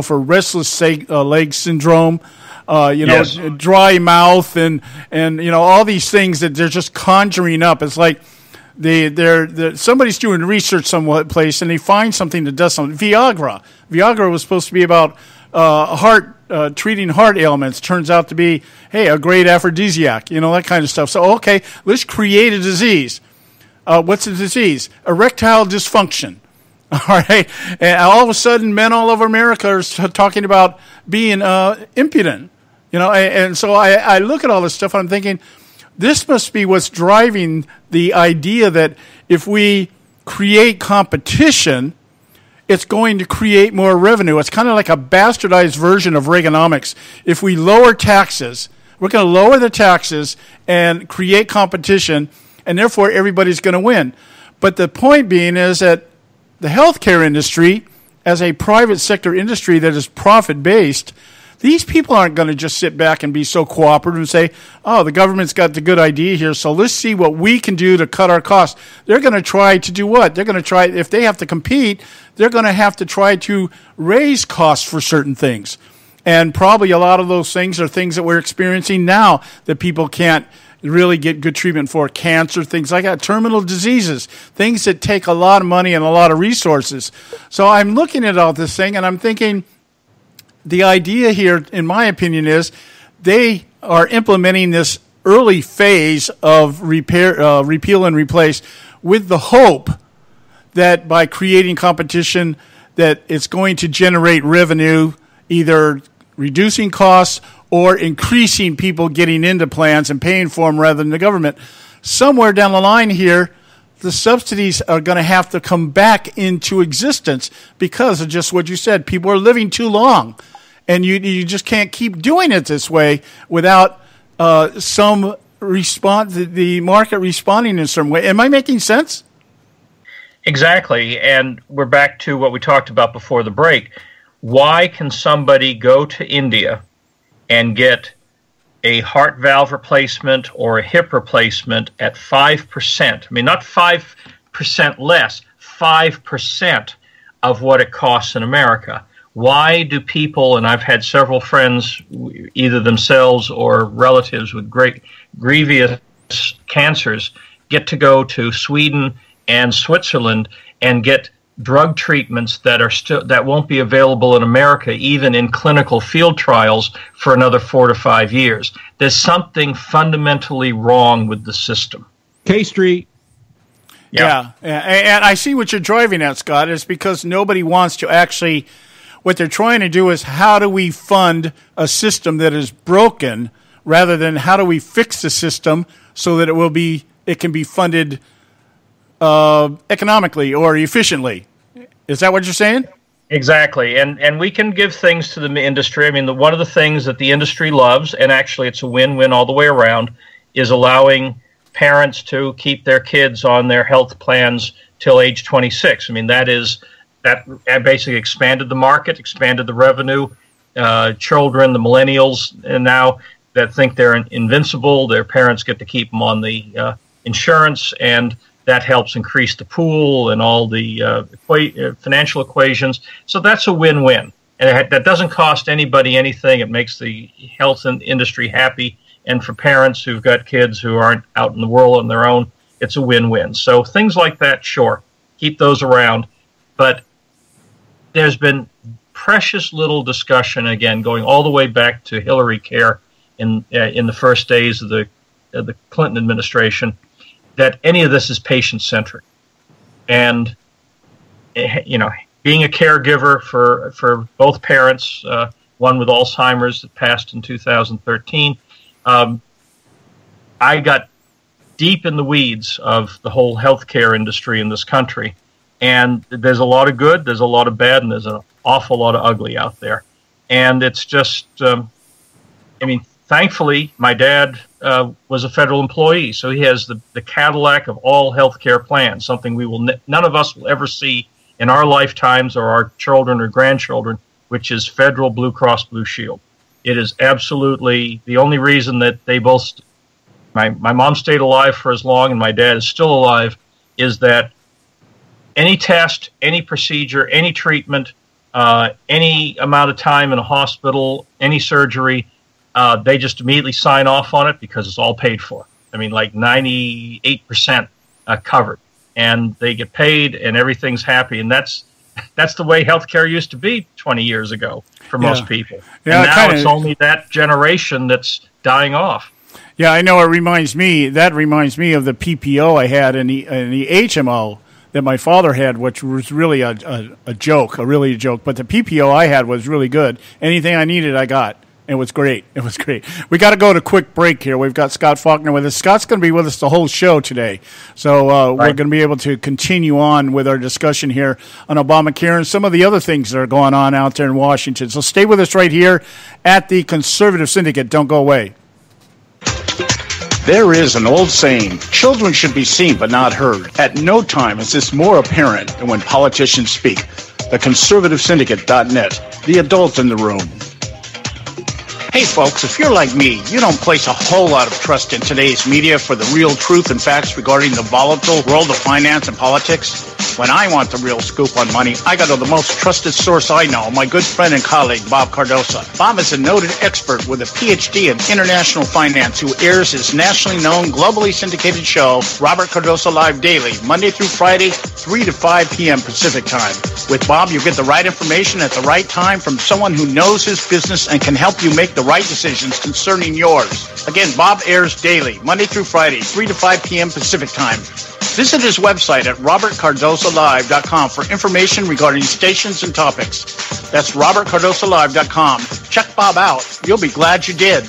for restless leg syndrome, yes, dry mouth, and all these things that they're just conjuring up. It's like somebody's doing research someplace and they find something that does something. Viagra was supposed to be about treating heart ailments. Turns out to be, hey, a great aphrodisiac, that kind of stuff. So, okay, let's create a disease. What's the disease? Erectile dysfunction. All right. And all of a sudden, men all over America are talking about being impudent. And so I look at all this stuff and I'm thinking, this must be what's driving the idea that if we create competition, it's going to create more revenue. It's kind of like a bastardized version of Reaganomics. If we lower taxes, we're going to lower the taxes and create competition, and therefore everybody's going to win. But the point being is that the healthcare industry, as a private sector industry that is profit-based, these people aren't going to just sit back and be so cooperative and say, oh, the government's got the good idea here, so let's see what we can do to cut our costs. They're going to try to do what? They're going to try, if they have to compete, they're going to have to try to raise costs for certain things. And probably a lot of those things are things that we're experiencing now that people can't really get good treatment for. Cancer, things like that, terminal diseases, things that take a lot of money and a lot of resources. So I'm looking at all this thing and I'm thinking, the idea here, in my opinion, is they are implementing this early phase of repeal and replace with the hope that by creating competition that it's going to generate revenue, either reducing costs or increasing people getting into plans and paying for them rather than the government. Somewhere down the line here, the subsidies are going to have to come back into existence because of just what you said. People are living too long. And you just can't keep doing it this way without some response, the market responding in some way. Am I making sense? Exactly. And we're back to what we talked about before the break. Why can somebody go to India and get a heart valve replacement or a hip replacement at 5%? I mean, not 5% less, 5% of what it costs in America. Why do people, and I've had several friends, either themselves or relatives with grievous cancers, get to go to Sweden and Switzerland and get drug treatments that won't be available in America, even in clinical field trials, for another 4 to 5 years. There's something fundamentally wrong with the system. K Street. Yeah. And I see what you're driving at, Scott. It's because nobody wants to actually. What they're trying to do is how do we fund a system that is broken rather than how do we fix the system so that it can be funded economically or efficiently. Is that what you're saying? Exactly, and we can give things to the industry. I mean, one of the things that the industry loves, and actually it's a win-win all the way around, is allowing parents to keep their kids on their health plans till age 26. I mean, that basically expanded the market, expanded the revenue. Children, the millennials, and now that think they're invincible, their parents get to keep them on the insurance, and that helps increase the pool and all the financial equations. So that's a win-win. And that doesn't cost anybody anything. It makes the health industry happy. And for parents who've got kids who aren't out in the world on their own, it's a win-win. So things like that, sure, keep those around. But there's been precious little discussion, again, going all the way back to Hillary Care in the first days of the Clinton administration, that any of this is patient-centric. And, being a caregiver for both parents, one with Alzheimer's that passed in 2013, I got deep in the weeds of the whole healthcare industry in this country. And there's a lot of good, there's a lot of bad, and there's an awful lot of ugly out there. And it's just, thankfully, my dad was a federal employee, so he has the Cadillac of all healthcare plans, something we will none of us will ever see in our lifetimes or our children or grandchildren, which is Federal Blue Cross Blue Shield. It is absolutely the only reason that they both, my mom stayed alive for as long and my dad is still alive, is that any test, any procedure, any treatment, any amount of time in a hospital, any surgery, they just immediately sign off on it because it's all paid for. I mean, like 98% covered, and they get paid, and everything's happy. And that's the way healthcare used to be 20 years ago for most people. Yeah, and now it's only that generation that's dying off. Yeah, I know. It reminds me of the PPO I had in the HMO that my father had, which was really a joke, a joke. But the PPO I had was really good. Anything I needed, I got. It was great. We got to go to a quick break here. We've got Scott Faulkner with us. Scott's going to be with us the whole show today. So we're going to be able to continue on with our discussion here on Obamacare and some of the other things that are going on out there in Washington. So stay with us right here at the Conservative Syndicate. Don't go away. There is an old saying, children should be seen but not heard. At no time is this more apparent than when politicians speak. TheConservativeSyndicate.net, the adult in the room. Hey folks, if you're like me, you don't place a whole lot of trust in today's media for the real truth and facts regarding the volatile world of finance and politics. When I want the real scoop on money, I go to the most trusted source I know, my good friend and colleague, Bob Cardosa. Bob is a noted expert with a PhD in international finance who airs his nationally known, globally syndicated show, Robert Cardosa Live Daily, Monday through Friday, 3 to 5 p.m. Pacific Time. With Bob, you get the right information at the right time from someone who knows his business and can help you make the right decisions concerning yours. Again, Bob airs daily, Monday through Friday, 3 to 5 p.m. Pacific Time. Visit his website at robertcardosalive.com for information regarding stations and topics. That's robertcardosalive.com. Check Bob out. You'll be glad you did.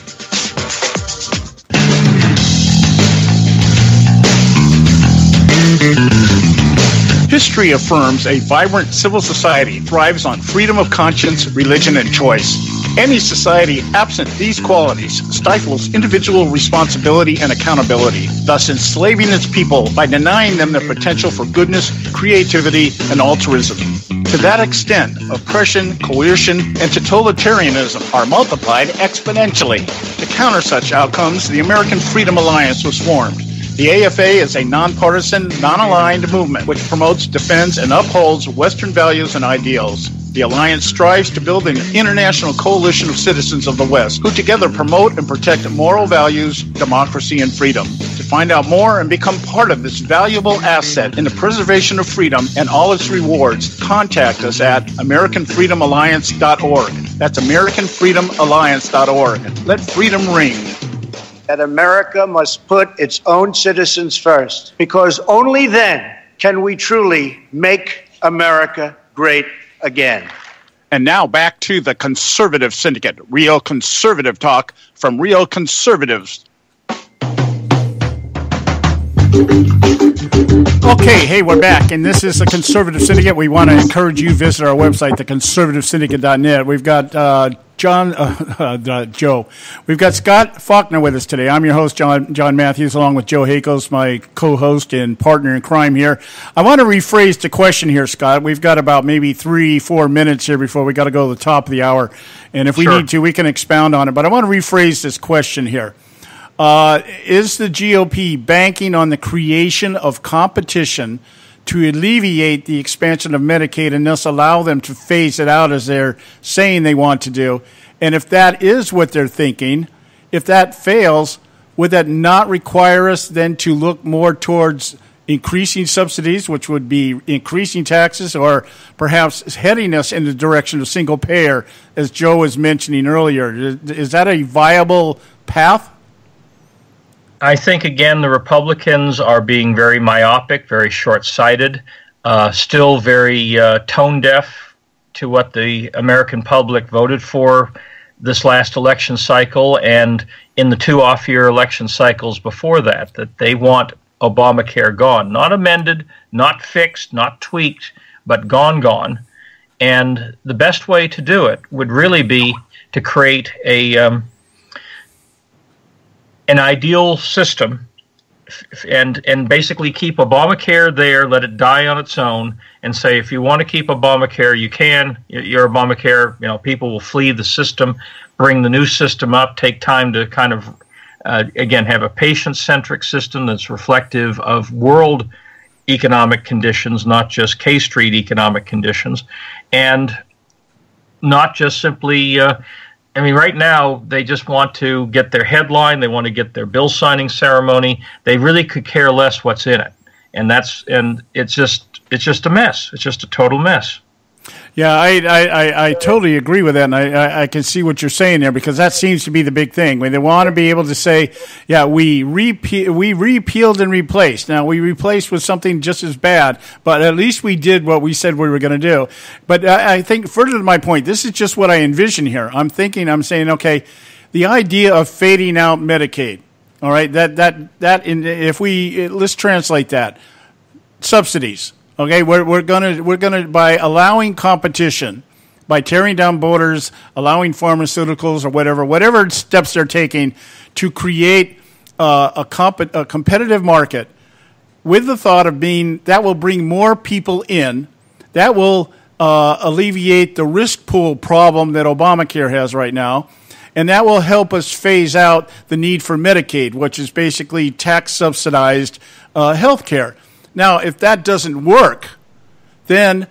History affirms a vibrant civil society thrives on freedom of conscience, religion, and choice. Any society absent these qualities stifles individual responsibility and accountability, thus enslaving its people by denying them the potential for goodness, creativity, and altruism. To that extent, oppression, coercion, and totalitarianism are multiplied exponentially. To counter such outcomes, the American Freedom Alliance was formed. The AFA is a nonpartisan, non-aligned movement which promotes, defends, and upholds Western values and ideals. The Alliance strives to build an international coalition of citizens of the West who together promote and protect moral values, democracy, and freedom. To find out more and become part of this valuable asset in the preservation of freedom and all its rewards, contact us at AmericanFreedomAlliance.org. That's AmericanFreedomAlliance.org. Let freedom ring. That America must put its own citizens first, because only then can we truly make America great again. And now back to the Conservative Syndicate, real conservative talk from real conservatives. Okay, hey, we're back, and this is the Conservative Syndicate. We want to encourage you to visit our website, theconservativesyndicate.net. We've got Joe. We've got Scott Faulkner with us today. I'm your host, John Matthews, along with Joe Hakos, my co-host and partner in crime here. I want to rephrase the question here, Scott. We've got about maybe 3-4 minutes here before we got to go to the top of the hour, and if we need to, we can expound on it. But I want to rephrase this question here. Is the GOP banking on the creation of competition to alleviate the expansion of Medicaid and thus allow them to phase it out as they're saying they want to do? And if that is what they're thinking, if that fails, would that not require us then to look more towards increasing subsidies, which would be increasing taxes, or perhaps heading us in the direction of single payer, as Joe was mentioning earlier? Is that a viable path? I think, again, the Republicans are being very myopic, very short-sighted, still very tone-deaf to what the American public voted for this last election cycle and in the 2 off-year election cycles before that they want Obamacare gone. Not amended, not fixed, not tweaked, but gone. And the best way to do it would really be to create an ideal system and basically keep Obamacare there, let it die on its own, and say if you want to keep Obamacare, you can. Your Obamacare, people will flee the system, bring the new system up, take time to kind of, again, have a patient-centric system that's reflective of world economic conditions, not just K Street economic conditions, and not just simply right now, they just want to get their headline. They want to get their bill signing ceremony. They really could care less what's in it, and it's just a mess. It's just a total mess. Yeah, I totally agree with that, and I can see what you're saying there, because that seems to be the big thing. They want to be able to say, yeah, we repealed and replaced. Now, we replaced with something just as bad, but at least we did what we said we were going to do. But I think, further to my point, this is just what I envision here. I'm saying, okay, the idea of fading out Medicaid, all right, let's translate that. Subsidies. Okay, we're gonna by allowing competition, by tearing down borders, allowing pharmaceuticals or whatever steps they're taking to create a competitive market, with the thought of that will bring more people in, that will alleviate the risk pool problem that Obamacare has right now, and that will help us phase out the need for Medicaid, which is basically tax subsidized health care. Now, if that doesn't work, then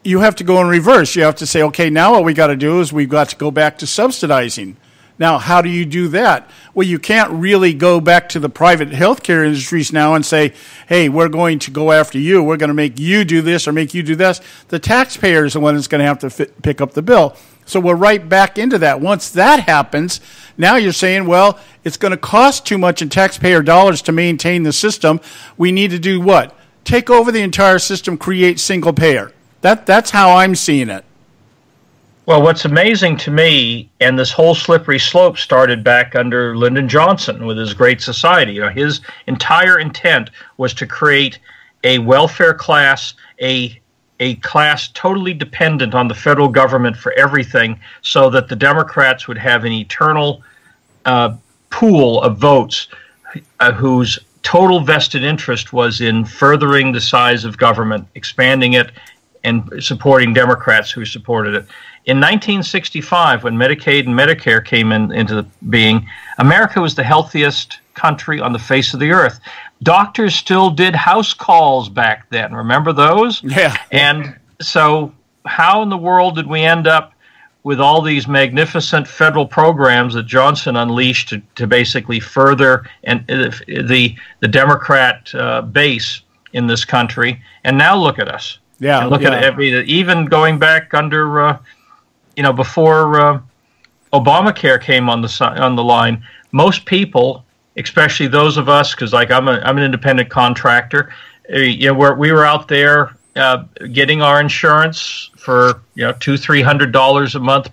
you have to go in reverse. You have to say, okay, now what we got to do is we've got to go back to subsidizing. Now, how do you do that? Well, you can't really go back to the private healthcare industries now and say, hey, we're going to go after you. We're going to make you do this or make you do this. The taxpayer is the one that's going to have to pick up the bill. So we're right back into that. Once that happens, now you're saying, well, it's going to cost too much in taxpayer dollars to maintain the system. We need to do what? Take over the entire system, create single payer. That's how I'm seeing it. Well, what's amazing to me, and this whole slippery slope started back under Lyndon Johnson with his Great Society. His entire intent was to create a welfare class, a class totally dependent on the federal government for everything, so that the Democrats would have an eternal pool of votes whose total vested interest was in furthering the size of government, expanding it, and supporting Democrats who supported it. In 1965, when Medicaid and Medicare came into being, America was the healthiest country on the face of the earth. Doctors still did house calls back then. Remember those? Yeah. And so how in the world did we end up with all these magnificent federal programs that Johnson unleashed to basically further the Democrat base in this country? And now look at us. Yeah. And look at it. Even going back under, before Obamacare came on the line, most people, especially those of us, because I'm an independent contractor, we were out there getting our insurance for $200-300 a month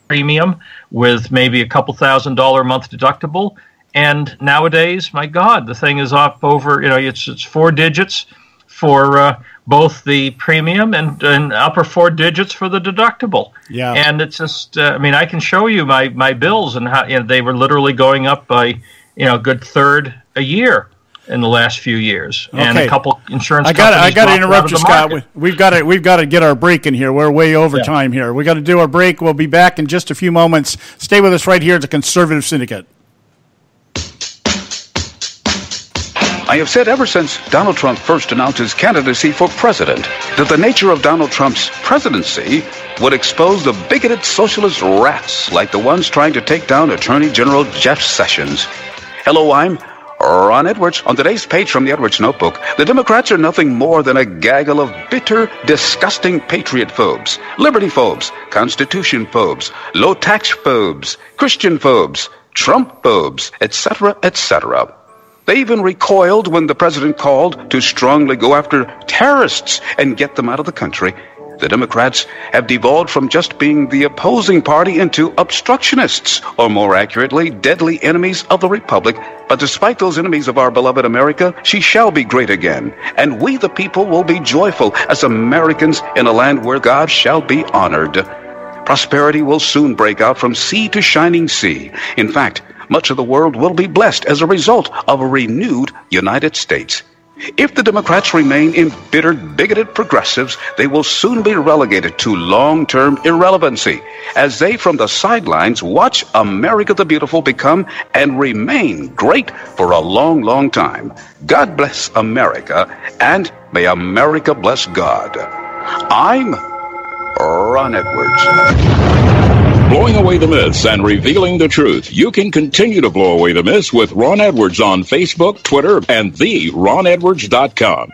premium with maybe a couple $1,000 a month deductible, And nowadays, my God, the thing is up over, it's 4 digits for both the premium and upper 4 digits for the deductible. Yeah. And it's just, I can show you my bills and how they were literally going up by, a good third a year in the last few years. Okay. And a couple insurance companies. I got to interrupt you, Scott. We've got to get our break in here. We're way over time here. We got to do our break. We'll be back in just a few moments. Stay with us right here at the Conservative Syndicate. I have said ever since Donald Trump first announced his candidacy for president that the nature of Donald Trump's presidency would expose the bigoted socialist rats like the ones trying to take down Attorney General Jeff Sessions. Hello, I'm Ron Edwards. On today's page from the Edwards Notebook, the Democrats are nothing more than a gaggle of bitter, disgusting patriot phobes, liberty phobes, Constitution phobes, low tax phobes, Christian phobes, Trump phobes, etc., etc. They even recoiled when the president called to strongly go after terrorists and get them out of the country. The Democrats have devolved from just being the opposing party into obstructionists, or more accurately, deadly enemies of the Republic. But despite those enemies of our beloved America, she shall be great again. And we the people will be joyful as Americans in a land where God shall be honored. Prosperity will soon break out from sea to shining sea. In fact, much of the world will be blessed as a result of a renewed United States. If the Democrats remain embittered, bigoted progressives, they will soon be relegated to long-term irrelevancy as they from the sidelines watch America the Beautiful become and remain great for a long, long time. God bless America, and may America bless God. I'm Ron Edwards. Blowing away the myths and revealing the truth. You can continue to blow away the myths with Ron Edwards on Facebook, Twitter, and theronedwards.com.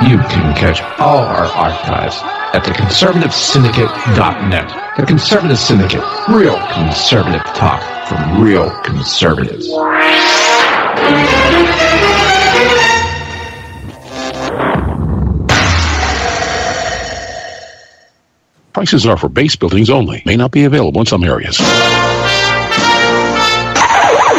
You can catch all our archives at theconservativesyndicate.net. The Conservative Syndicate. Real conservative talk from real conservatives. Prices are for base buildings only. May not be available in some areas.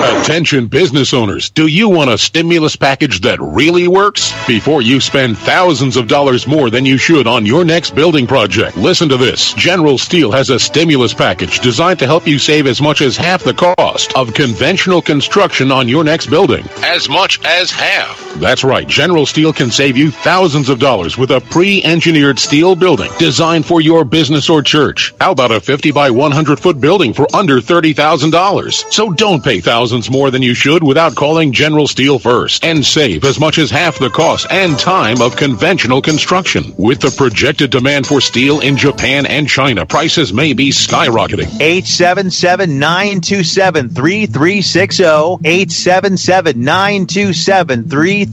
Attention business owners, do you want a stimulus package that really works? Before you spend thousands of dollars more than you should on your next building project, listen to this. General Steel has a stimulus package designed to help you save as much as half the cost of conventional construction on your next building. As much as half. That's right. General Steel can save you thousands of dollars with a pre-engineered steel building designed for your business or church. How about a 50 by 100 foot building for under $30,000? So don't pay thousands more than you should without calling General Steel first and save as much as half the cost and time of conventional construction. With the projected demand for steel in Japan and China, prices may be skyrocketing. 877-927-3360. 877-927-3360.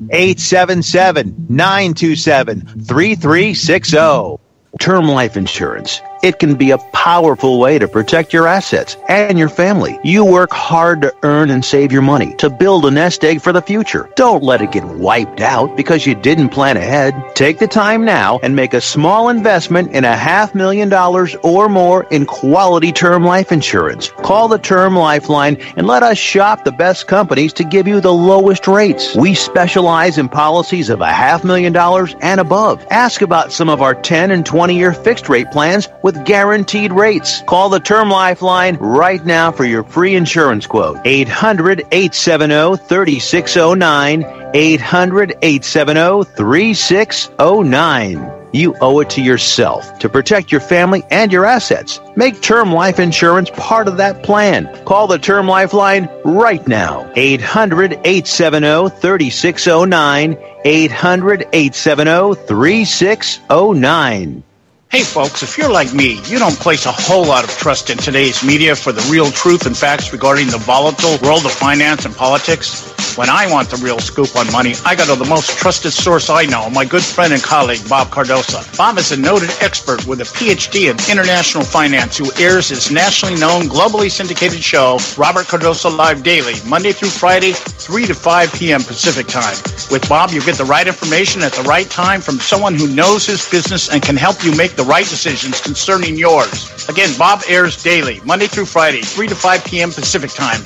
877-927-3360. Term life insurance. It can be a powerful way to protect your assets and your family. You work hard to earn and save your money to build a nest egg for the future. Don't let it get wiped out because you didn't plan ahead. Take the time now and make a small investment in $500,000 or more in quality term life insurance. Call the Term Lifeline and let us shop the best companies to give you the lowest rates. We specialize in policies of $500,000 and above. Ask about some of our 10 and 20-year fixed rate plans with guaranteed rates. Call the Term Lifeline right now for your free insurance quote. 800-870-3609. 800-870-3609. You owe it to yourself to protect your family and your assets. Make term life insurance part of that plan. Call the Term Lifeline right now. 800-870-3609. 800-870-3609. Hey folks, if you're like me, you don't place a whole lot of trust in today's media for the real truth and facts regarding the volatile world of finance and politics. When I want the real scoop on money, I go to the most trusted source I know, my good friend and colleague, Bob Cardosa. Bob is a noted expert with a PhD in international finance who airs his nationally known, globally syndicated show, Robert Cardosa Live Daily, Monday through Friday, 3 to 5 p.m. Pacific Time. With Bob, you get the right information at the right time from someone who knows his business and can help you make the right decisions concerning yours. Again, Bob airs daily, Monday through Friday, 3 to 5 p.m. Pacific Time.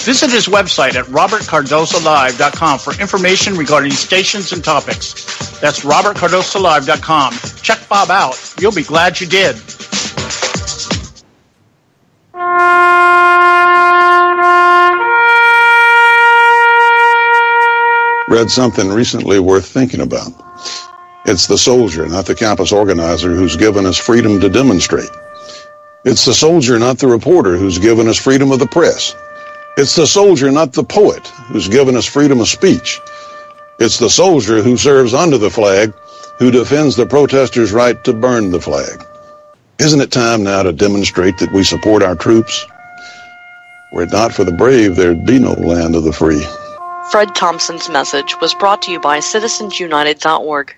Visit his website at robertcardosalive.com for information regarding stations and topics. That's robertcardosalive.com. Check Bob out. You'll be glad you did. Read something recently worth thinking about. It's the soldier, not the campus organizer, who's given us freedom to demonstrate. It's the soldier, not the reporter, who's given us freedom of the press. It's the soldier, not the poet, who's given us freedom of speech. It's the soldier who serves under the flag, who defends the protesters' right to burn the flag. Isn't it time now to demonstrate that we support our troops? Were it not for the brave, there'd be no land of the free. Fred Thompson's message was brought to you by citizensunited.org.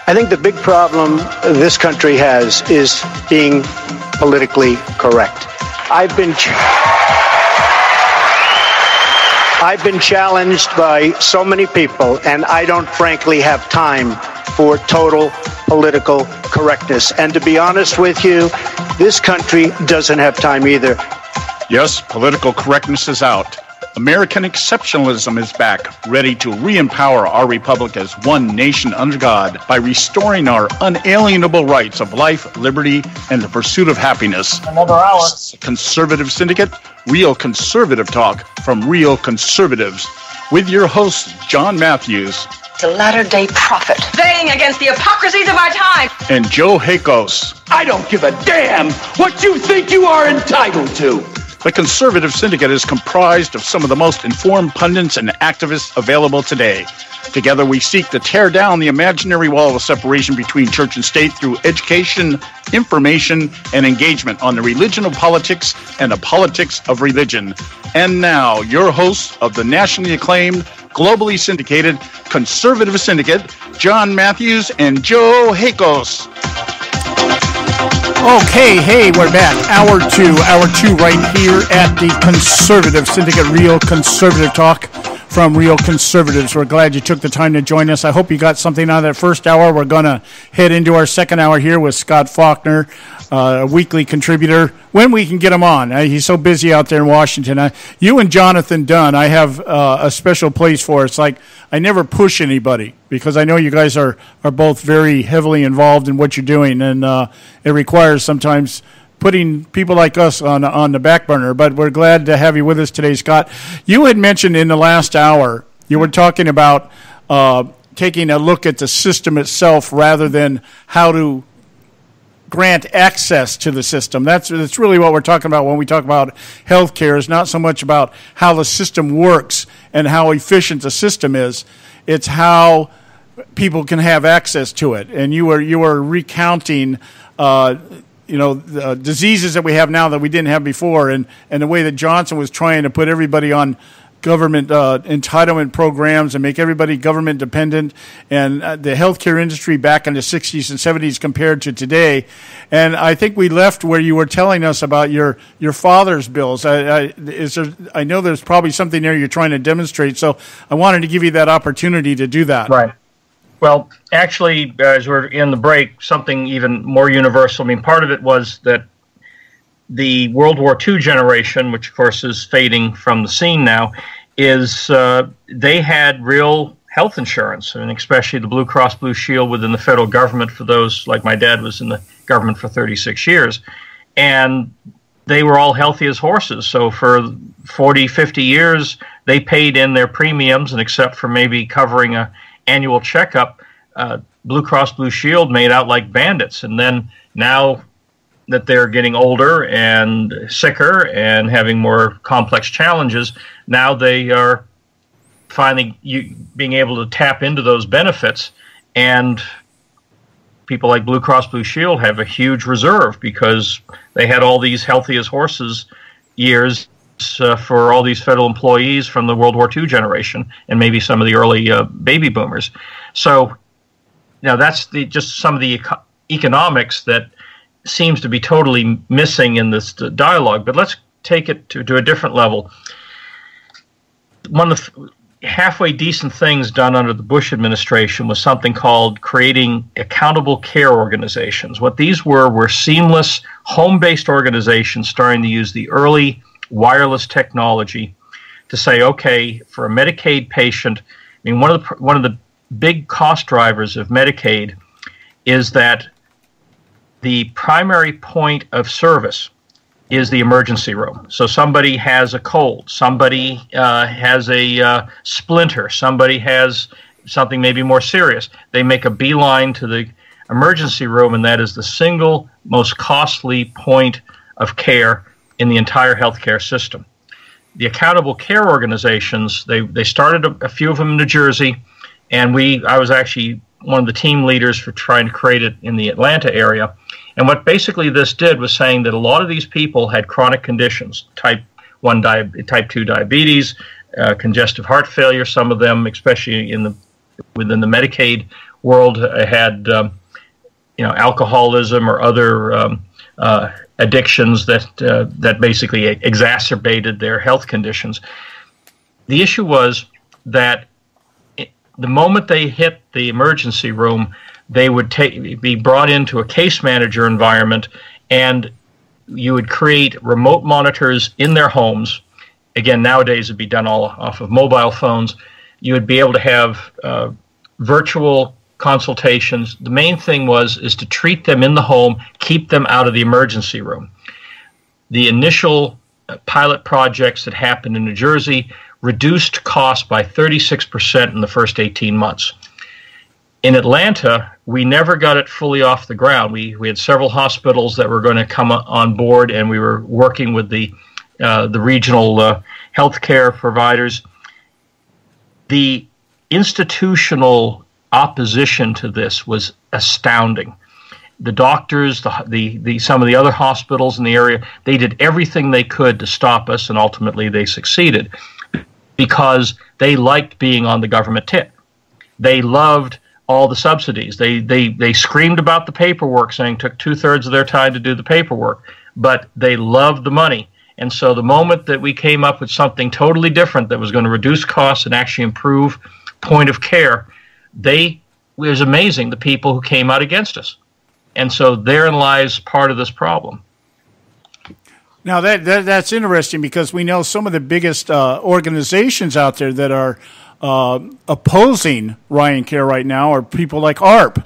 I think the big problem this country has is being politically correct. I've been challenged by so many people, and I don't frankly have time for total political correctness. And to be honest with you, this country doesn't have time either. Yes, political correctness is out. American exceptionalism is back, ready to re-empower our republic as one nation under God by restoring our unalienable rights of life, liberty, and the pursuit of happiness. Another hour. Conservative Syndicate, real conservative talk from real conservatives. With your host, John Matthews. The latter-day prophet, baying against the hypocrisies of our time. And Joe Hakos. I don't give a damn what you think you are entitled to. The Conservative Syndicate is comprised of some of the most informed pundits and activists available today. Together we seek to tear down the imaginary wall of separation between church and state through education, information, and engagement on the religion of politics and the politics of religion. And now, your hosts of the nationally acclaimed, globally syndicated Conservative Syndicate, John Matthews and Joe Hakos. Okay, hey, we're back. Hour two right here at the Conservative Syndicate, real conservative talk from real conservatives. We're glad you took the time to join us. I hope you got something out of that first hour. We're going to head into our second hour here with Scott Faulkner, a weekly contributor, when we can get him on. He's so busy out there in Washington. You and Jonathan Dunn, I have a special place for. It's like I never push anybody because I know you guys are both very heavily involved in what you're doing, and it requires sometimes putting people like us on the back burner. But we're glad to have you with us today, Scott. You had mentioned in the last hour, you were talking about taking a look at the system itself rather than how to grant access to the system. That's really what we're talking about when we talk about healthcare. Is not so much about how the system works and how efficient the system is. It's how people can have access to it. And you were recounting the diseases that we have now that we didn't have before, and the way that Johnson was trying to put everybody on government entitlement programs and make everybody government dependent, and the healthcare industry back in the 60s and 70s compared to today. And I think we left where you were telling us about your father's bills. I know there's probably something there you're trying to demonstrate, so I wanted to give you that opportunity to do that. Right. Well, actually, as we're in the break, something even more universal. I mean, part of it was that the World War II generation, which of course is fading from the scene now, is they had real health insurance, and especially the Blue Cross Blue Shield within the federal government for those, like my dad was in the government for 36 years, and they were all healthy as horses. So for 40, 50 years, they paid in their premiums, and except for maybe covering a annual checkup, Blue Cross Blue Shield made out like bandits. And then now that they're getting older and sicker and having more complex challenges, now they are finally being able to tap into those benefits. And people like Blue Cross Blue Shield have a huge reserve because they had all these healthy as horses years for all these federal employees from the World War II generation and maybe some of the early baby boomers. So now that's just some of the economics that seems to be totally missing in this dialogue. But let's take it to a different level. One of the halfway decent things done under the Bush administration was something called creating accountable care organizations. What these were seamless, home-based organizations starting to use the early wireless technology to say, okay, for a Medicaid patient, I mean, one of the big cost drivers of Medicaid is that the primary point of service is the emergency room. So somebody has a cold, somebody has a splinter, somebody has something maybe more serious. They make a beeline to the emergency room, and that is the single most costly point of care in the entire healthcare system. The accountable care organizations, they started a few of them in New Jersey, and I was actually one of the team leaders for trying to create it in the Atlanta area. And what basically this did was saying that a lot of these people had chronic conditions, type 2 diabetes, congestive heart failure. Some of them, especially within the Medicaid world, had alcoholism or other addictions that basically exacerbated their health conditions. The issue was that the moment they hit the emergency room, they would be brought into a case manager environment, and you would create remote monitors in their homes. Again, nowadays it'd be done all off of mobile phones. You would be able to have virtual consultations. The main thing is to treat them in the home, keep them out of the emergency room. The initial pilot projects that happened in New Jersey reduced costs by 36% in the first 18 months. In Atlanta, we never got it fully off the ground. We had several hospitals that were going to come on board, and we were working with the regional healthcare providers. The institutional opposition to this was astounding. The doctors, some of the other hospitals in the area, they did everything they could to stop us, and ultimately they succeeded because they liked being on the government tip. They loved all the subsidies. They screamed about the paperwork, saying it took 2/3 of their time to do the paperwork, but they loved the money. And so the moment that we came up with something totally different that was going to reduce costs and actually improve point of care, it was amazing, the people who came out against us. And so therein lies part of this problem. Now, that's interesting because we know some of the biggest organizations out there that are opposing Ryan Care right now are people like ARP.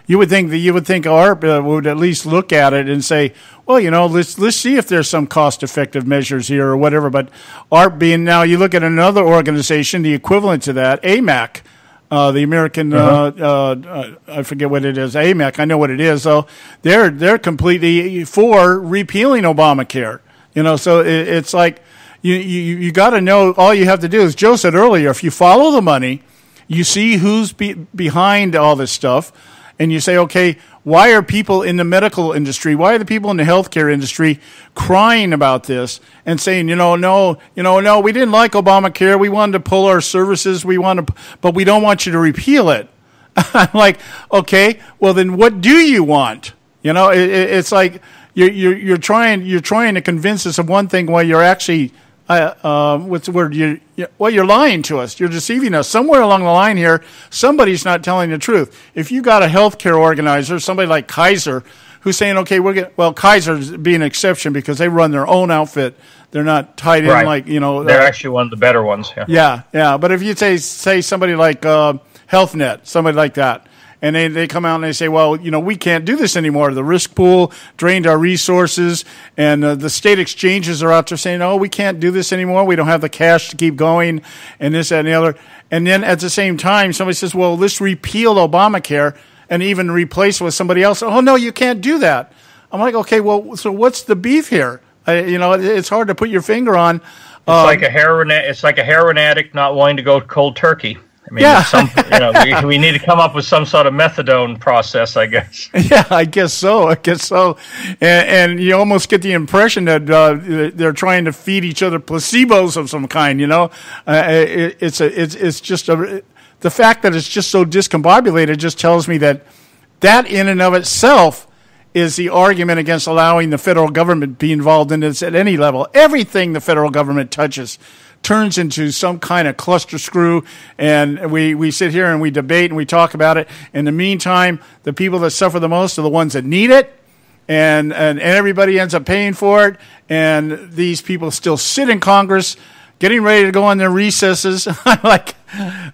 You would think ARP would at least look at it and say, well, let's see if there's some cost-effective measures here or whatever. But ARP being, now you look at another organization, the equivalent to that, AMAC, the American, I forget what it is, AMAC, I know what it is. So they're completely for repealing Obamacare. So it's like you got to know, all you have to do is, Joe said earlier, if you follow the money, you see who's behind all this stuff, and you say, okay, why are people in the medical industry, why are the people in the healthcare industry crying about this and saying, no, we didn't like Obamacare, we wanted to pull our services, but we don't want you to repeal it. I'm like, okay, well then what do you want? It's like you're trying to convince us of one thing while you're actually what's the word? You're lying to us. You're deceiving us. Somewhere along the line here, somebody's not telling the truth. If you got a healthcare organizer, somebody like Kaiser, who's saying, okay, Kaiser's being an exception because they run their own outfit. They're not tied in like, They're actually one of the better ones. Yeah. But if you say somebody like HealthNet, somebody like that, and they come out and they say, well, we can't do this anymore. The risk pool drained our resources, and the state exchanges are out there saying, oh, we can't do this anymore. We don't have the cash to keep going, and this, that, and the other. And then at the same time, somebody says, well, let's repeal Obamacare. and even replace it with somebody else. Oh, no, you can't do that. I'm like, okay, well, so what's the beef here? It's hard to put your finger on. It's like a heroin addict not wanting to go cold turkey. I mean, we need to come up with some sort of methadone process, I guess. Yeah, I guess so. And you almost get the impression that they're trying to feed each other placebos of some kind. It's just the fact that it's just so discombobulated just tells me that in and of itself is the argument against allowing the federal government to be involved in this at any level. Everything the federal government touches turns into some kind of cluster screw, and we sit here and we debate and we talk about it. In the meantime, the people that suffer the most are the ones that need it, and everybody ends up paying for it, and these people still sit in Congress getting ready to go on their recesses. I'm like,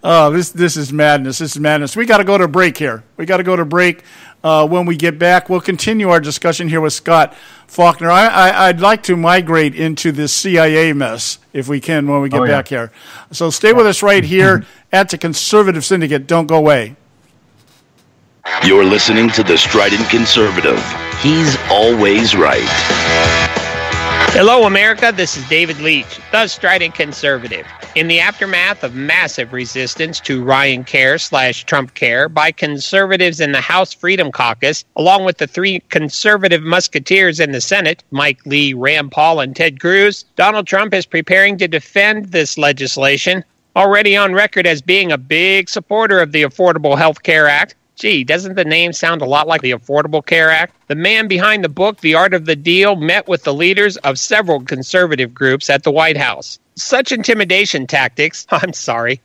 oh, this is madness. This is madness. We got to go to break here. When we get back, we'll continue our discussion here with Scott Faulkner. I'd like to migrate into this CIA mess, if we can, when we get back here. So stay with us right here at the Conservative Syndicate. Don't go away. You're listening to the Strident Conservative. He's always right. Hello, America. This is David Leach, the Strident Conservative. In the aftermath of massive resistance to Ryan Care/Trump Care by conservatives in the House Freedom Caucus, along with the three conservative musketeers in the Senate, Mike Lee, Rand Paul, and Ted Cruz, Donald Trump is preparing to defend this legislation, already on record as being a big supporter of the Affordable Health Care Act. Gee, doesn't the name sound a lot like the Affordable Care Act? The man behind the book, The Art of the Deal, met with the leaders of several conservative groups at the White House. Such intimidation tactics,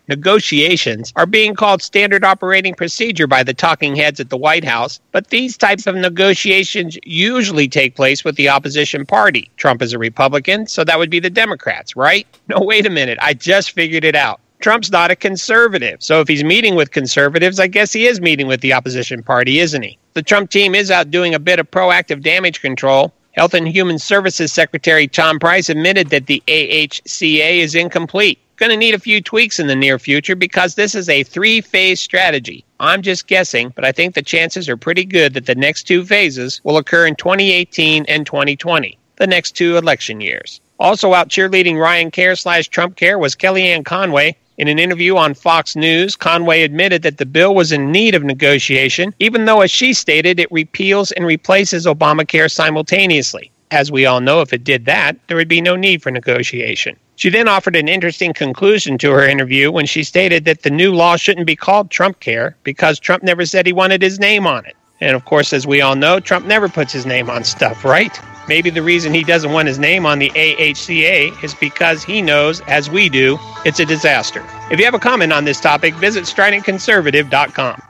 negotiations, are being called standard operating procedure by the talking heads at the White House, but these types of negotiations usually take place with the opposition party. Trump is a Republican, so that would be the Democrats, right? No, wait a minute, I just figured it out. Trump's not a conservative, so if he's meeting with conservatives, I guess he is meeting with the opposition party, isn't he? The Trump team is out doing a bit of proactive damage control. Health and Human Services Secretary Tom Price admitted that the AHCA is incomplete. Going to need a few tweaks in the near future because this is a three-phase strategy. I'm just guessing, but I think the chances are pretty good that the next two phases will occur in 2018 and 2020, the next two election years. Also out cheerleading Ryan Care/Trump Care was Kellyanne Conway. In an interview on Fox News, Conway admitted that the bill was in need of negotiation, even though, as she stated, it repeals and replaces Obamacare simultaneously. As we all know, if it did that, there would be no need for negotiation. She then offered an interesting conclusion to her interview when she stated that the new law shouldn't be called Trump Care because Trump never said he wanted his name on it. And of course, as we all know, Trump never puts his name on stuff, right? Maybe the reason he doesn't want his name on the AHCA is because he knows, as we do, it's a disaster. If you have a comment on this topic, visit stridentconservative.com.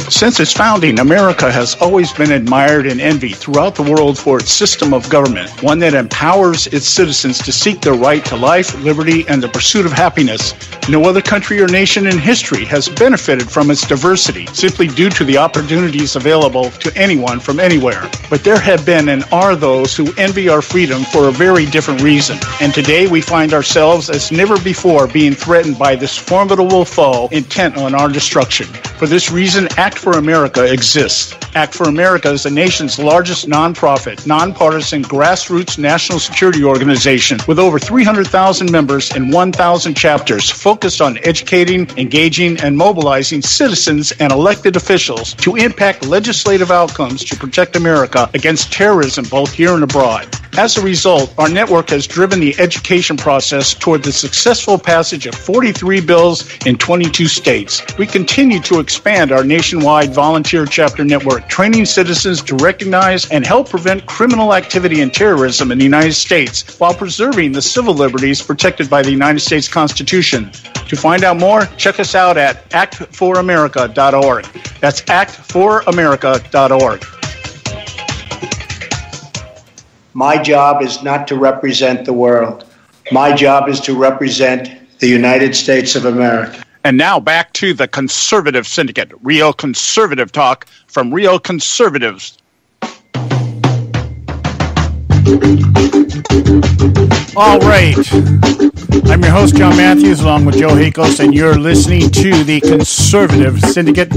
Since its founding, America has always been admired and envied throughout the world for its system of government, one that empowers its citizens to seek their right to life, liberty, and the pursuit of happiness. No other country or nation in history has benefited from its diversity simply due to the opportunities available to anyone from anywhere. But there have been and are those who envy our freedom for a very different reason. And today we find ourselves as never before being threatened by this formidable foe intent on our destruction. For this reason, Act for America exists. Act for America is the nation's largest nonprofit, nonpartisan, grassroots national security organization with over 300,000 members and 1,000 chapters focused on educating, engaging, and mobilizing citizens and elected officials to impact legislative outcomes to protect America against terrorism both here and abroad. As a result, our network has driven the education process toward the successful passage of 43 bills in 22 states. We continue to expand our nationwide volunteer chapter network, training citizens to recognize and help prevent criminal activity and terrorism in the United States while preserving the civil liberties protected by the United States Constitution. To find out more, check us out at actforamerica.org. That's actforamerica.org. My job is not to represent the world. My job is to represent the United States of America. And now back to the Conservative Syndicate, real conservative talk from real conservatives. All right. I'm your host, John Matthews, along with Joe Hakos, and you're listening to the Conservative Syndicate,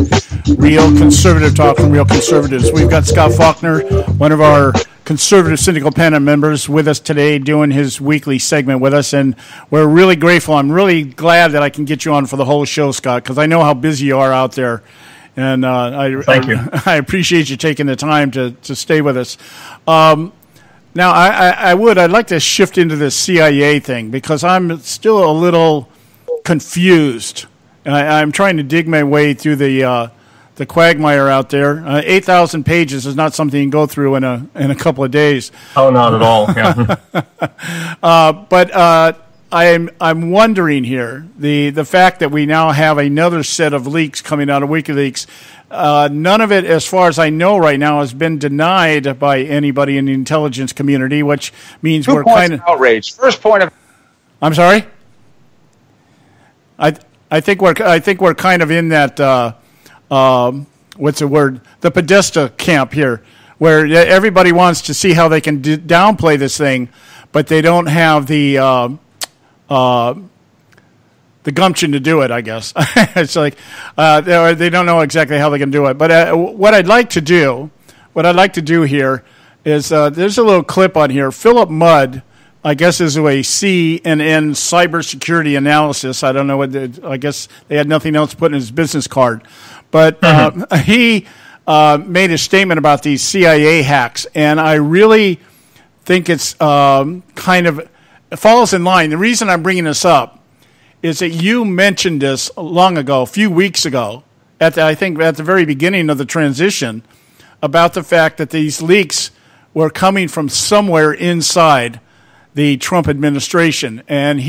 Real Conservative Talk from Real Conservatives. We've got Scott Faulkner, one of our Conservative Syndicate panel members, with us today doing his weekly segment with us, and we're really grateful. I'm really glad that I can get you on for the whole show, Scott, because I know how busy you are out there, and Thank you. I appreciate you taking the time to stay with us. Now, I'd like to shift into this CIA thing because I'm still a little confused. I'm trying to dig my way through the quagmire out there. 8,000 pages is not something you can go through in a couple of days. Oh, not at all. Yeah. But I'm wondering here the fact that we now have another set of leaks coming out of WikiLeaks. None of it, as far as I know right now, has been denied by anybody in the intelligence community, which means we're kind of outraged. First point of. I'm sorry. I think we're kind of in that what's the word? The Podesta camp here, where everybody wants to see how they can downplay this thing, but they don't have the gumption to do it, I guess. It's like they don't know exactly how they can do it. But what I'd like to do here is there's a little clip on here. Philip Mudd, I guess, is a CNN cybersecurity analysis. I don't know I guess they had nothing else to put in his business card. But he made a statement about these CIA hacks, and I really think it's it falls in line. The reason I'm bringing this up is that you mentioned this long ago, a few weeks ago, I think at the very beginning of the transition, about the fact that these leaks were coming from somewhere inside the Trump administration. And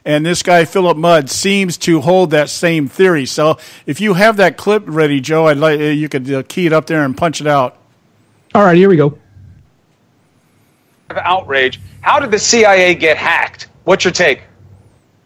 and this guy, Philip Mudd, seems to hold that same theory. So if you have that clip ready, Joe, I'd like you could key it up there and punch it out. All right, here we go. Outrage. How did the CIA get hacked? What's your take?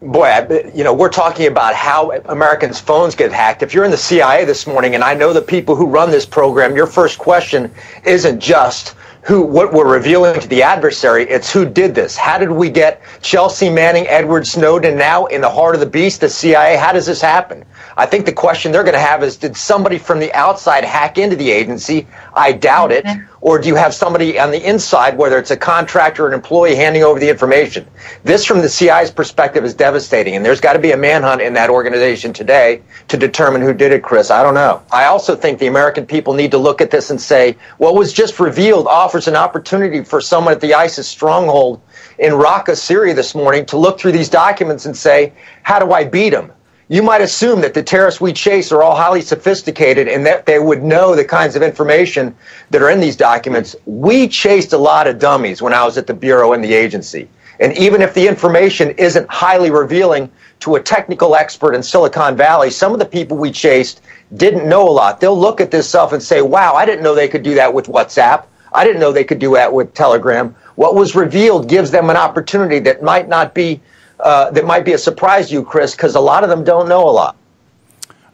Boy, we're talking about how Americans' phones get hacked. If you're in the CIA this morning, and I know the people who run this program, your first question isn't just what we're revealing to the adversary, it's who did this. How did we get Chelsea Manning, Edward Snowden, now in the heart of the beast, the CIA? How does this happen? I think the question they're going to have is, did somebody from the outside hack into the agency? I doubt it. Or do you have somebody on the inside, whether it's a contractor or an employee, handing over the information? This, from the CIA's perspective, is devastating, and there's got to be a manhunt in that organization today to determine who did it, Chris. I don't know. I also think the American people need to look at this and say, what was just revealed offers an opportunity for someone at the ISIS stronghold in Raqqa, Syria this morning to look through these documents and say, how do I beat them? You might assume that the terrorists we chase are all highly sophisticated and that they would know the kinds of information that are in these documents. We chased a lot of dummies when I was at the Bureau and the agency. And even if the information isn't highly revealing to a technical expert in Silicon Valley, some of the people we chased didn't know a lot. They'll look at this stuff and say, wow, I didn't know they could do that with WhatsApp. I didn't know they could do that with Telegram. What was revealed gives them an opportunity that might not be that might be a surprise to you, Chris, because a lot of them don't know a lot.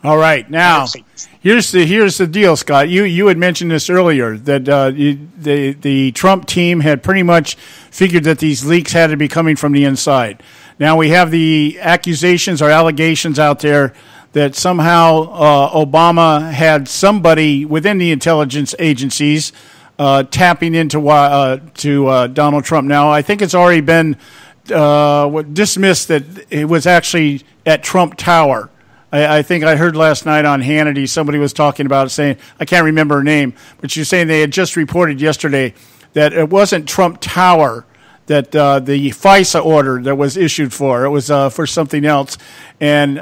All right, now here's the deal, Scott. You had mentioned this earlier that the Trump team had pretty much figured that these leaks had to be coming from the inside. Now we have the accusations or allegations out there that somehow Obama had somebody within the intelligence agencies tapping into Donald Trump. Now I think it's already been dismissed that it was actually at Trump Tower. I think I heard last night on Hannity somebody was talking about it, saying, I can't remember her name, but she was saying they had just reported yesterday that it wasn't Trump Tower that the FISA order that was issued for. It was for something else. And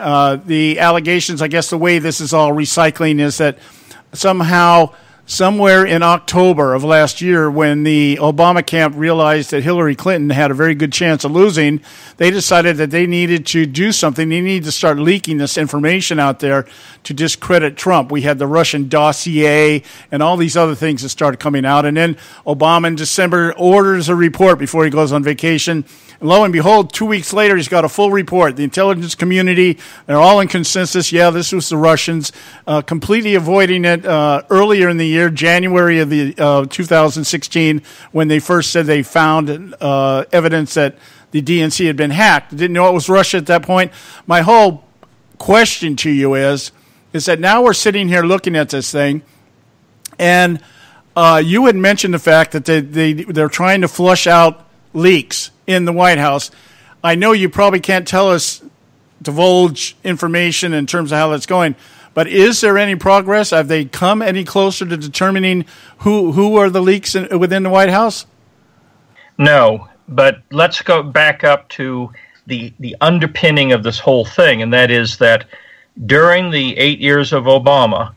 the allegations, I guess the way this is all recycling is that somehow somewhere in October of last year, when the Obama camp realized that Hillary Clinton had a very good chance of losing, they decided that they needed to do something. They needed to start leaking this information out there to discredit Trump. We had the Russian dossier and all these other things that started coming out. And then Obama in December orders a report before he goes on vacation. And lo and behold, 2 weeks later, he's got a full report. The intelligence community, they're all in consensus. Yeah, this was the Russians, completely avoiding it earlier in the year. year, January of the 2016, when they first said they found evidence that the DNC had been hacked. Didn't know it was Russia at that point. My whole question to you is that now we're sitting here looking at this thing, and you had mentioned the fact that they're trying to flush out leaks in the White House. I know you probably can't divulge information in terms of how that's going, but is there any progress? Have they come any closer to determining who are the leaks within the White House? No, but let's go back up to the underpinning of this whole thing, and that is that during the 8 years of Obama,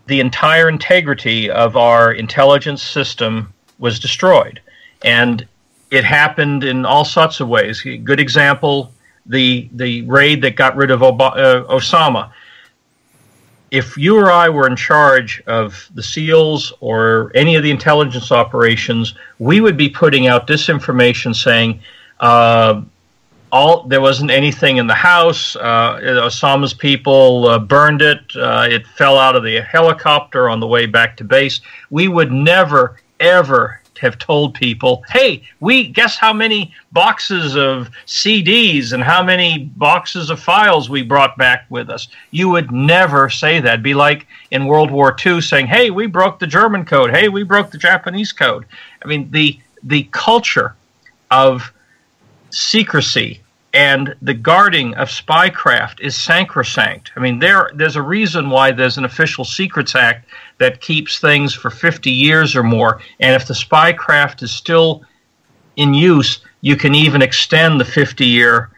the entire integrity of our intelligence system was destroyed. And it happened in all sorts of ways. Good example, the raid that got rid of Osama. If you or I were in charge of the SEALs or any of the intelligence operations, we would be putting out disinformation saying there wasn't anything in the house, Osama's people burned it, it fell out of the helicopter on the way back to base. We would never, ever have told people, hey, guess how many boxes of CDs and how many boxes of files we brought back with us. You would never say that. It'd be like in World War II saying, hey, we broke the German code. Hey, we broke the Japanese code. I mean, the culture of secrecy and the guarding of spycraft is sacrosanct. I mean, there's a reason why there's an Official Secrets Act that keeps things for 50 years or more. And if the spycraft is still in use, you can even extend the 50-year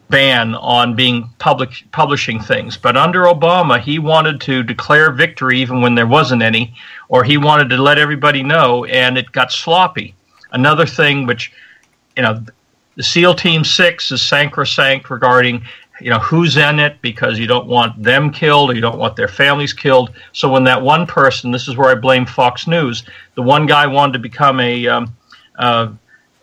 ban on being publishing things. But under Obama, he wanted to declare victory even when there wasn't any, or he wanted to let everybody know, and it got sloppy. Another thing which, the SEAL Team 6 is sacrosanct regarding, who's in it, because you don't want them killed or you don't want their families killed. So when that one person, this is where I blame Fox News, the one guy wanted to become a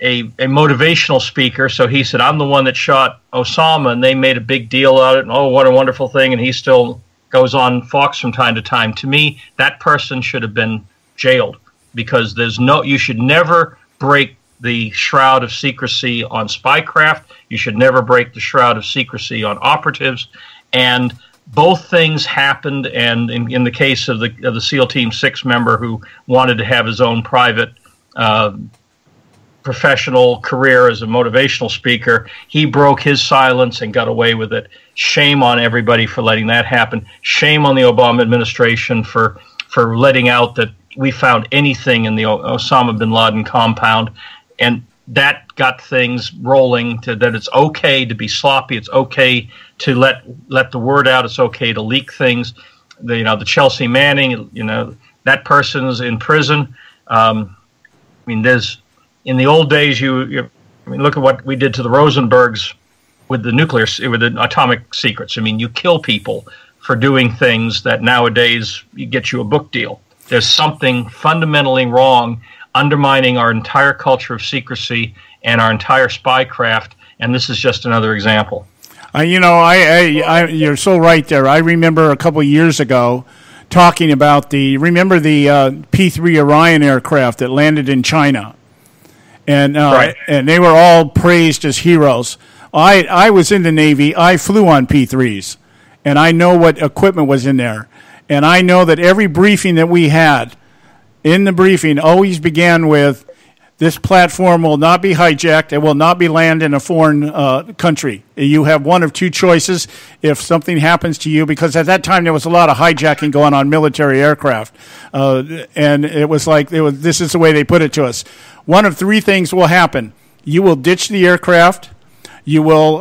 motivational speaker, so he said, I'm the one that shot Osama, and they made a big deal out of it, and oh, what a wonderful thing, and he still goes on Fox from time to time. To me, that person should have been jailed, because you should never break the shroud of secrecy on spycraft. You should never break the shroud of secrecy on operatives. And both things happened, and in the case of the SEAL Team 6 member who wanted to have his own private professional career as a motivational speaker, he broke his silence and got away with it. Shame on everybody for letting that happen. Shame on the Obama administration for letting out that we found anything in the Osama bin Laden compound. And that got things rolling to that it's okay to be sloppy. It's okay to let the word out. It's okay to leak things. The Chelsea Manning, that person's in prison. There's in the old days, look at what we did to the Rosenbergs with the atomic secrets. You kill people for doing things that nowadays get you a book deal. There's something fundamentally wrong, undermining our entire culture of secrecy and our entire spycraft, and this is just another example. You're so right there. I remember a couple of years ago talking about the P-3 Orion aircraft that landed in China, and right. And they were all praised as heroes. I was in the Navy. I flew on P-3s, and I know what equipment was in there, and I know that every briefing that we had, in the briefing, always began with, this platform will not be hijacked. It will not be landed in a foreign country. You have one of two choices if something happens to you, because at that time there was a lot of hijacking going on military aircraft. And it was like, this is the way they put it to us. One of three things will happen. You will ditch the aircraft. You will,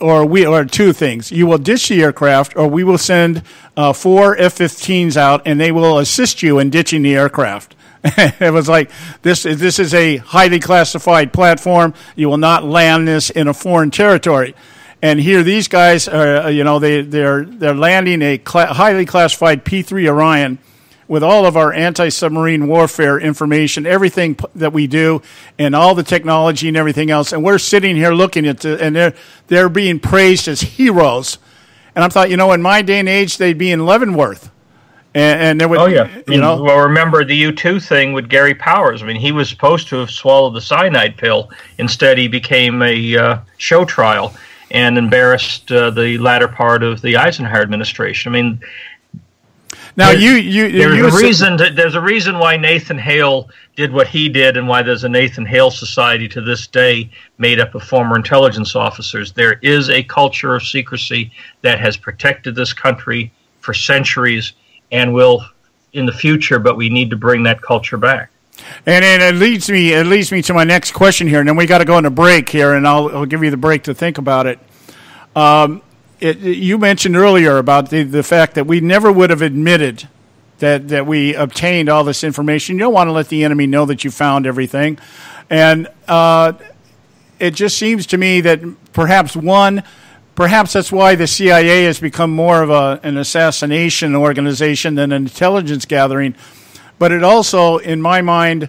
or two things. You will ditch the aircraft, or we will send 4 F-15s out, and they will assist you in ditching the aircraft. It was like, this is a highly classified platform. You will not land this in a foreign territory. And here, these guys are, they're landing a highly classified P-3 Orion with all of our anti-submarine warfare information, everything that we do, and all the technology and everything else. And we're sitting here looking at it, and they're being praised as heroes. And I thought, in my day and age, they'd be in Leavenworth. And there would, Well, remember the U2 thing with Gary Powers. I mean, he was supposed to have swallowed the cyanide pill. Instead, he became a show trial and embarrassed the latter part of the Eisenhower administration. I mean, now there's a reason why Nathan Hale did what he did, and why there's a Nathan Hale Society to this day made up of former intelligence officers. There is a culture of secrecy that has protected this country for centuries and will in the future, but we need to bring that culture back. And it leads me to my next question here, and then we got to go on a break here, and I'll give you the break to think about it. You mentioned earlier about the fact that we never would have admitted that we obtained all this information. You don't want to let the enemy know that you found everything. And it just seems to me that perhaps that's why the CIA has become more of an assassination organization than an intelligence gathering. But it also, in my mind,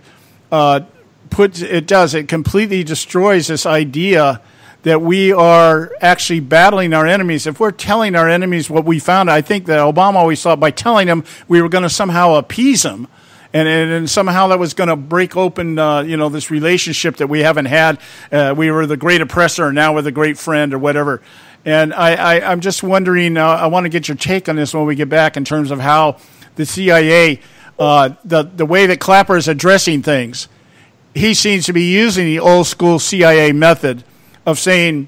it completely destroys this idea that we are actually battling our enemies. If we're telling our enemies what we found, I think that Obama always thought by telling them we were going to somehow appease them. And somehow that was going to break open, this relationship that we haven't had. We were the great oppressor, and now we're the great friend, or whatever. And I'm just wondering. I want to get your take on this when we get back, in terms of how the CIA, the way that Clapper is addressing things. He seems to be using the old school CIA method of saying,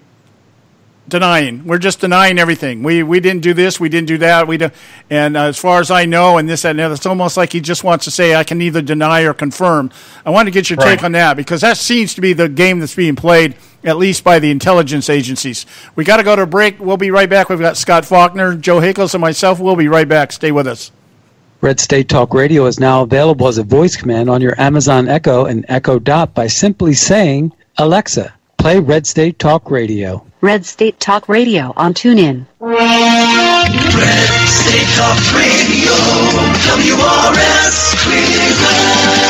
denying. We're just denying everything. We didn't do this. We didn't do that. And as far as I know, and this, that, and that, it's almost like he just wants to say, I can neither deny or confirm. I want to get your take on that, because that seems to be the game that's being played, at least by the intelligence agencies. We got to go to a break. We'll be right back. We've got Scott Faulkner, Joe Hickles, and myself. We'll be right back. Stay with us. Red State Talk Radio is now available as a voice command on your Amazon Echo and Echo Dot by simply saying, Alexa, play Red State Talk Radio. Red State Talk Radio on TuneIn. Red State Talk Radio, WRS Cleveland.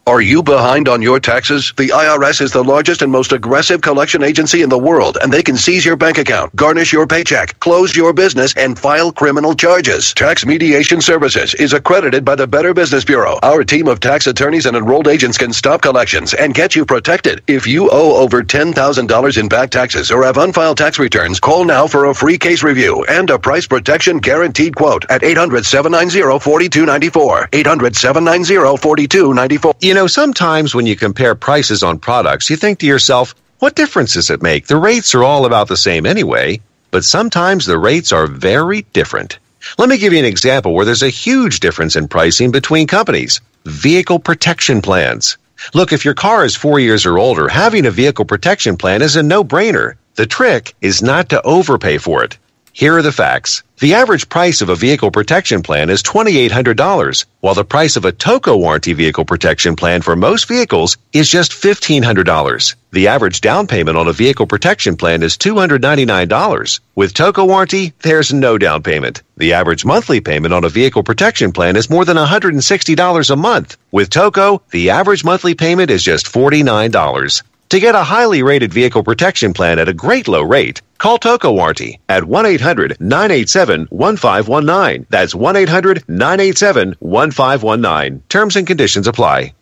Are you behind on your taxes? The IRS is the largest and most aggressive collection agency in the world, and they can seize your bank account, garnish your paycheck, close your business, and file criminal charges. Tax Mediation Services is accredited by the Better Business Bureau. Our team of tax attorneys and enrolled agents can stop collections and get you protected. If you owe over $10,000 in back taxes or have unfiled tax returns, call now for a free case review and a price protection guaranteed quote at 800-790-4294. 800-790-4294. You know, sometimes when you compare prices on products, you think to yourself, what difference does it make? The rates are all about the same anyway, but sometimes the rates are very different. Let me give you an example where there's a huge difference in pricing between companies. Vehicle protection plans. Look, if your car is 4 years or older, having a vehicle protection plan is a no-brainer. The trick is not to overpay for it. Here are the facts. The average price of a vehicle protection plan is $2,800, while the price of a TOCO warranty vehicle protection plan for most vehicles is just $1,500. The average down payment on a vehicle protection plan is $299. With TOCO warranty, there's no down payment. The average monthly payment on a vehicle protection plan is more than $160 a month. With TOCO, the average monthly payment is just $49. To get a highly rated vehicle protection plan at a great low rate, call TOCO Warranty at 1-800-987-1519. That's 1-800-987-1519. Terms and conditions apply.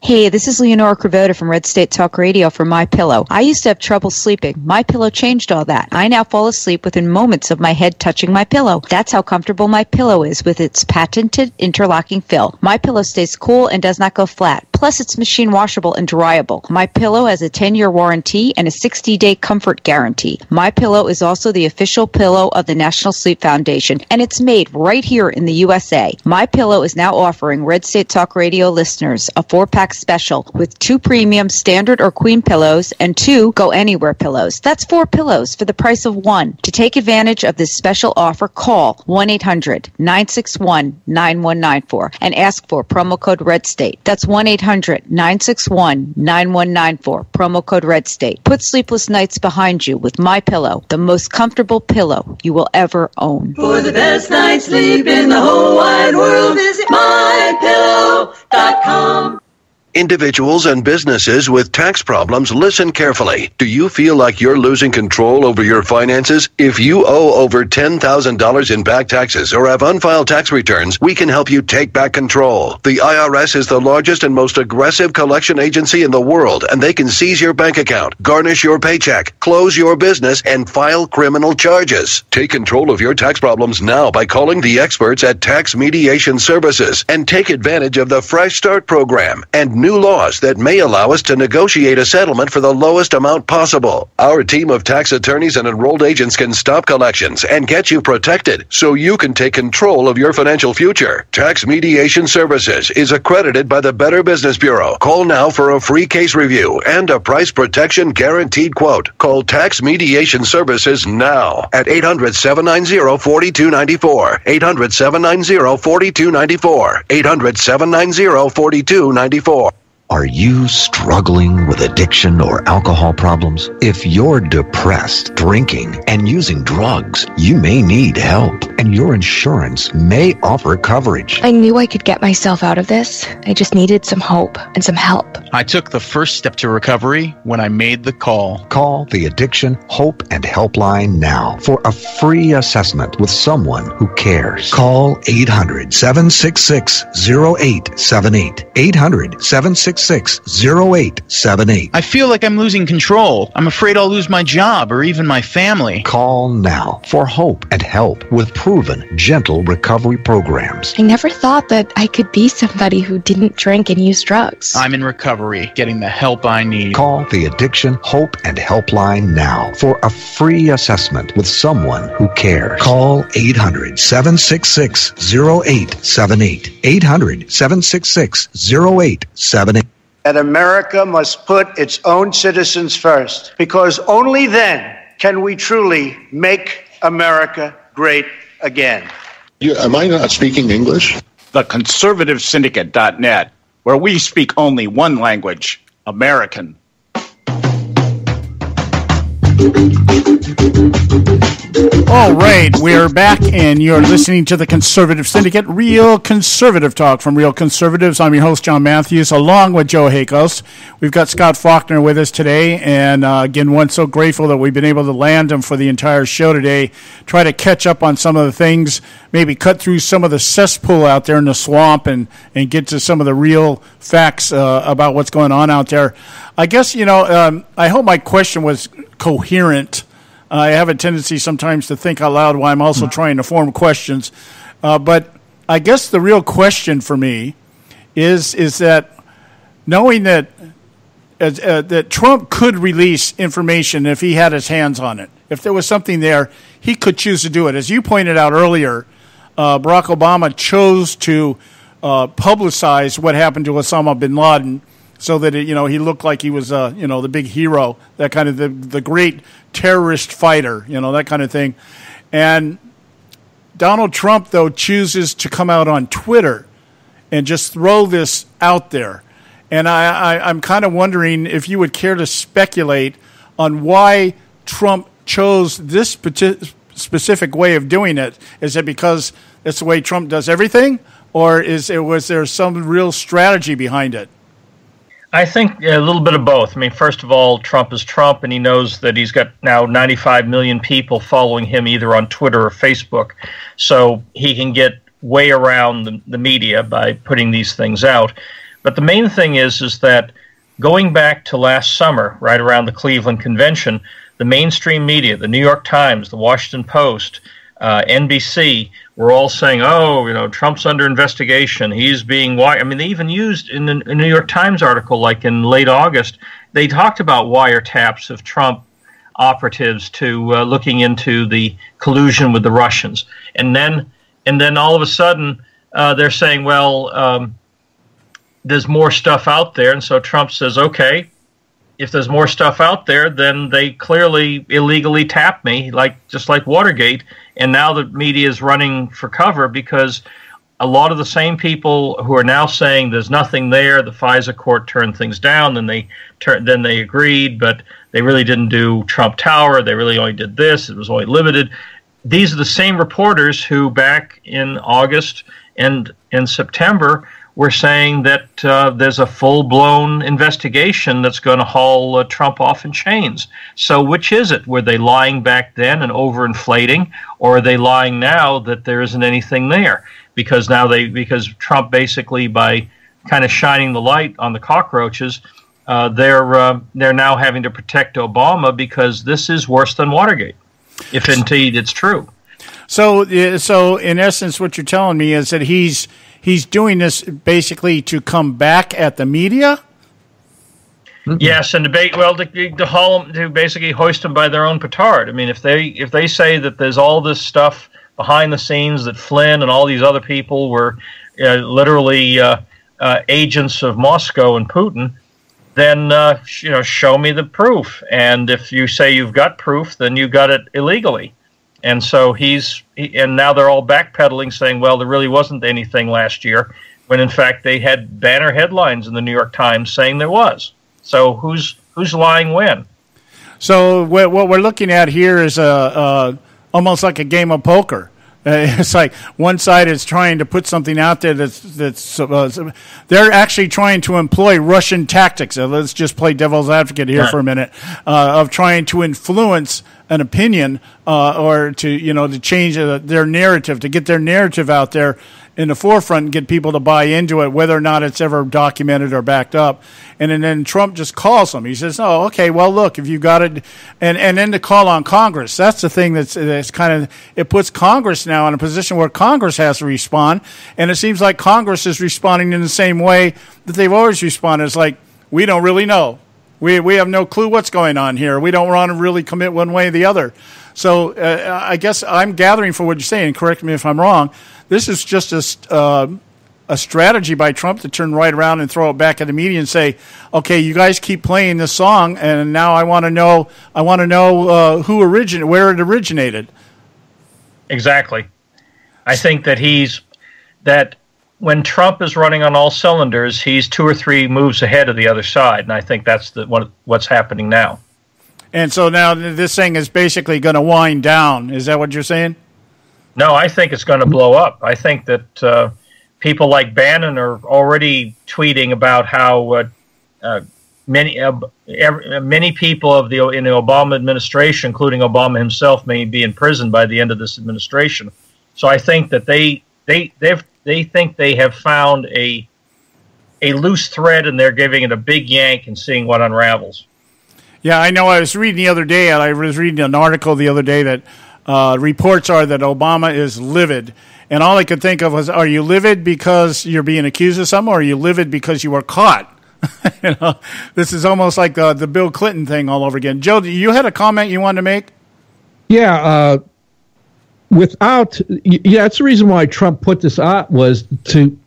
Hey, this is Leonora Cravota from Red State Talk Radio for MyPillow. I used to have trouble sleeping. MyPillow changed all that. I now fall asleep within moments of my head touching my pillow. That's how comfortable MyPillow is with its patented interlocking fill. MyPillow stays cool and does not go flat. Plus, it's machine washable and dryable. MyPillow has a 10-year warranty and a 60-day comfort guarantee. MyPillow is also the official pillow of the National Sleep Foundation, and it's made right here in the USA. MyPillow is now offering Red State Talk Radio listeners a 4-pack special with 2 premium standard or queen pillows and 2 go anywhere pillows. That's 4 pillows for the price of 1. To take advantage of this special offer, call 1-800-961-9194 and ask for promo code RedState. That's 1-800-961-9194, promo code RedState. Put sleepless nights behind you with MyPillow, the most comfortable pillow you will ever own. For the best night's sleep in the whole wide world, visit MyPillow.com. Individuals and businesses with tax problems, listen carefully. Do you feel like you're losing control over your finances? If you owe over $10,000 in back taxes or have unfiled tax returns, we can help you take back control. The IRS is the largest and most aggressive collection agency in the world, and they can seize your bank account, garnish your paycheck, close your business, and file criminal charges. Take control of your tax problems now by calling the experts at Tax Mediation Services and take advantage of the Fresh Start program and new laws that may allow us to negotiate a settlement for the lowest amount possible. Our team of tax attorneys and enrolled agents can stop collections and get you protected so you can take control of your financial future. Tax Mediation Services is accredited by the Better Business Bureau. Call now for a free case review and a price protection guaranteed quote. Call Tax Mediation Services now at 800-790-4294. 800-790-4294. 800-790-4294. Are you struggling with addiction or alcohol problems? If you're depressed, drinking, and using drugs, you may need help, and your insurance may offer coverage. I knew I could get myself out of this. I just needed some hope and some help. I took the first step to recovery when I made the call. Call the Addiction, Hope, and Helpline now for a free assessment with someone who cares. Call 800-766-0878. 800-766-0878. I feel like I'm losing control. I'm afraid I'll lose my job or even my family. Call now for hope and help with proven, gentle recovery programs. I never thought that I could be somebody who didn't drink and use drugs. I'm in recovery, getting the help I need. Call the Addiction, Hope, and Helpline now for a free assessment with someone who cares. Call 800-766-0878. 800-766-0878. That America must put its own citizens first, because only then can we truly make America great again. Am I not speaking English? The Conservative Syndicate.net, where we speak only one language, American. All right, we're back, and you're listening to the Conservative Syndicate, real conservative talk from real conservatives. I'm your host, John Matthews, along with Joe Hakos. We've got Scott Faulkner with us today, and again, one so grateful that we've been able to land him for the entire show today, try to catch up on some of the things, maybe cut through some of the cesspool out there in the swamp and get to some of the real facts about what's going on out there. I guess, I hope my question was coherent. I have a tendency sometimes to think out loud while I'm also trying to form questions. But I guess the real question for me is that knowing that that Trump could release information if he had his hands on it, if there was something there, he could choose to do it. As you pointed out earlier, Barack Obama chose to publicize what happened to Osama bin Laden, so that he looked like he was the big hero, that kind of the great terrorist fighter, that kind of thing. And Donald Trump, though, chooses to come out on Twitter and just throw this out there. And I'm kind of wondering if you would care to speculate on why Trump chose this specific way of doing it. Is it because it's the way Trump does everything, or was there some real strategy behind it? I think a little bit of both. I mean, first of all, Trump is Trump, and he knows that he's got now 95 million people following him either on Twitter or Facebook. So he can get way around the media by putting these things out. But the main thing is that going back to last summer, right around the Cleveland Convention, the mainstream media, the New York Times, the Washington Post, NBC, were all saying, Trump's under investigation. He's being wired. I mean, they even used in the New York Times article, like in late August, they talked about wiretaps of Trump operatives to looking into the collusion with the Russians. And then all of a sudden, they're saying, there's more stuff out there. And so Trump says, okay, if there's more stuff out there, then they clearly illegally tapped me, just like Watergate. And now the media is running for cover because a lot of the same people who are now saying there's nothing there, the FISA court turned things down, then they agreed, but they really didn't do Trump Tower. They really only did this. It was only limited. These are the same reporters who back in August And in September, we're saying that there's a full-blown investigation that's going to haul Trump off in chains. So which is it? Were they lying back then and overinflating, or are they lying now that there isn't anything there? Because Trump basically, by kind of shining the light on the cockroaches, they're now having to protect Obama because this is worse than Watergate, if indeed it's true. So in essence, what you're telling me is that he's doing this basically to come back at the media. Yes, and to basically hoist them by their own petard. I mean, if they say that there's all this stuff behind the scenes that Flynn and all these other people were literally agents of Moscow and Putin, then show me the proof. And if you say you've got proof, then you got it illegally. And so and now they're all backpedaling, saying, well, there really wasn't anything last year, when in fact they had banner headlines in the New York Times saying there was. So who's lying when? So what we're looking at here is almost like a game of poker. It's like one side is trying to put something out there that's they're actually trying to employ Russian tactics. Let's just play devil's advocate here for a minute, of trying to influence an opinion or to change their narrative, to get their narrative out there in the forefront and get people to buy into it, whether or not it's ever documented or backed up. And then Trump just calls them. He says, "Oh, okay, well, look, if you got it," and then to call on Congress. That's the thing that's kind of, it puts Congress now in a position where Congress has to respond, and it seems like Congress is responding in the same way that they've always responded. It's like, we don't really know. We have no clue what's going on here. We don't want to really commit one way or the other. So I guess I'm gathering from what you're saying. Correct me if I'm wrong. This is just a strategy by Trump to turn right around and throw it back at the media and say, "Okay, you guys keep playing this song, and now I want to know where it originated." Exactly. I think that when Trump is running on all cylinders, he's 2 or 3 moves ahead of the other side, and I think that's what's happening now. And so now this thing is basically going to wind down. Is that what you're saying? No, I think it's going to blow up. I think that people like Bannon are already tweeting about how many people in the Obama administration, including Obama himself, may be in prison by the end of this administration. So I think that they think they have found a loose thread, and they're giving it a big yank and seeing what unravels. Yeah, I know. I was reading an article the other day that reports are that Obama is livid. And all I could think of was, are you livid because you're being accused of something, or are you livid because you were caught? This is almost like the Bill Clinton thing all over again. Joe, you had a comment you wanted to make? Yeah, that's the reason why Trump put this out, was to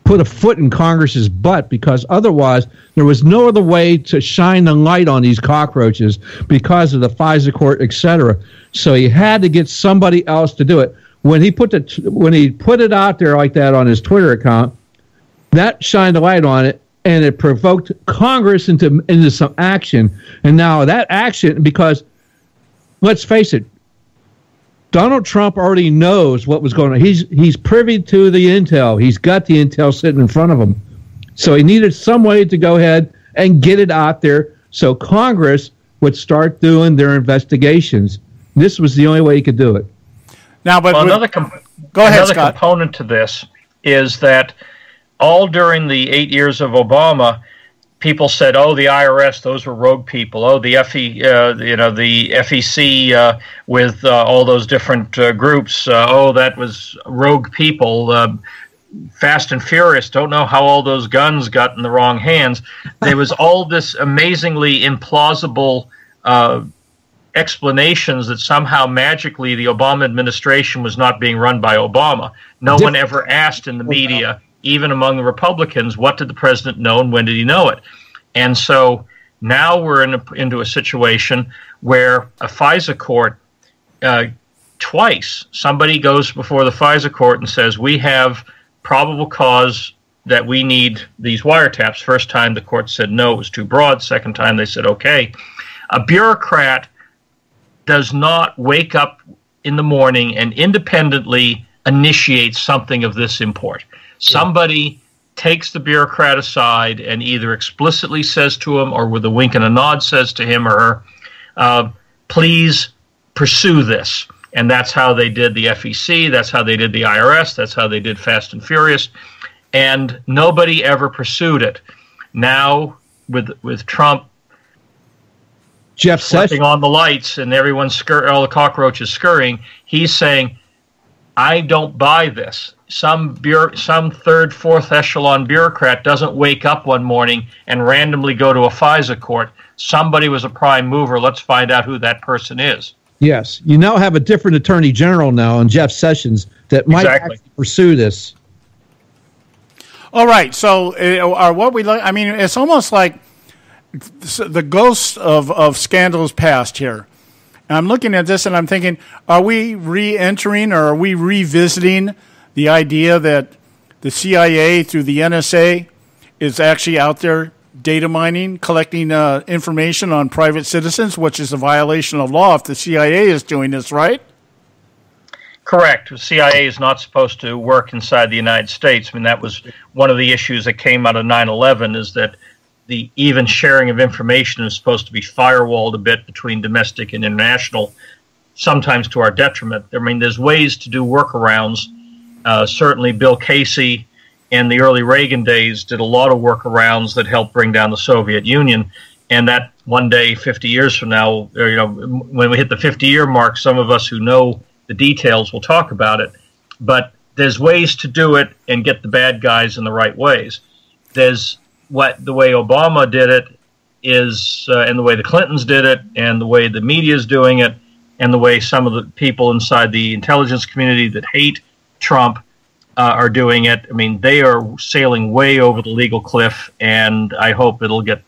put a foot in Congress's butt, because otherwise there was no other way to shine the light on these cockroaches because of the FISA court, etc. So he had to get somebody else to do it. When he put it out there like that on his Twitter account, that shined a light on it, and it provoked Congress into some action. And now that action, because let's face it, Donald Trump already knows what was going on. He's privy to the intel. He's got the intel sitting in front of him. So he needed some way to go ahead and get it out there so Congress would start doing their investigations. This was the only way he could do it. Now, but another component to this is that all during the 8 years of Obama, people said, "Oh, the IRS, those were rogue people. Oh, the FEC with all those different groups. Oh, that was rogue people. Fast and Furious. Don't know how all those guns got in the wrong hands." There was all this amazingly implausible explanations that somehow magically the Obama administration was not being run by Obama. No one ever asked in the media, even among the Republicans, what did the president know and when did he know it? And so now we're into a situation where a FISA court, twice, somebody goes before the FISA court and says, we have probable cause that we need these wiretaps. First time the court said no, it was too broad. Second time they said okay. A bureaucrat does not wake up in the morning and independently initiate something of this import. Somebody takes the bureaucrat aside and either explicitly says to him or with a wink and a nod says to him or her, please pursue this. And that's how they did the FEC, that's how they did the IRS, that's how they did Fast and Furious. And nobody ever pursued it. Now, with Trump flipping on the lights and everyone's all the cockroaches scurrying, he's saying, I don't buy this. Some third, fourth echelon bureaucrat doesn't wake up one morning and randomly go to a FISA court. Somebody was a prime mover. Let's find out who that person is. Yes. You now have a different attorney general now in Jeff Sessions that might actually pursue this. All right. So what we I mean, it's almost like the ghosts of scandals past here. And I'm looking at this and I'm thinking, are we re-entering or are we revisiting the idea that the CIA through the NSA is actually out there data mining, collecting information on private citizens, which is a violation of law if the CIA is doing this, right? Correct. The CIA is not supposed to work inside the United States. I mean, that was one of the issues that came out of 9/11 is that the even sharing of information is supposed to be firewalled a bit between domestic and international, sometimes to our detriment. I mean, there's ways to do workarounds. Certainly Bill Casey and the early Reagan days did a lot of workarounds that helped bring down the Soviet Union. And that one day, 50 years from now, when we hit the 50-year mark, some of us who know the details will talk about it. But there's ways to do it and get the bad guys in the right ways. There's the way Obama did it is, and the way the Clintons did it, and the way the media is doing it, and the way some of the people inside the intelligence community that hate Trump are doing it. I mean, they are sailing way over the legal cliff, and I hope it'll get,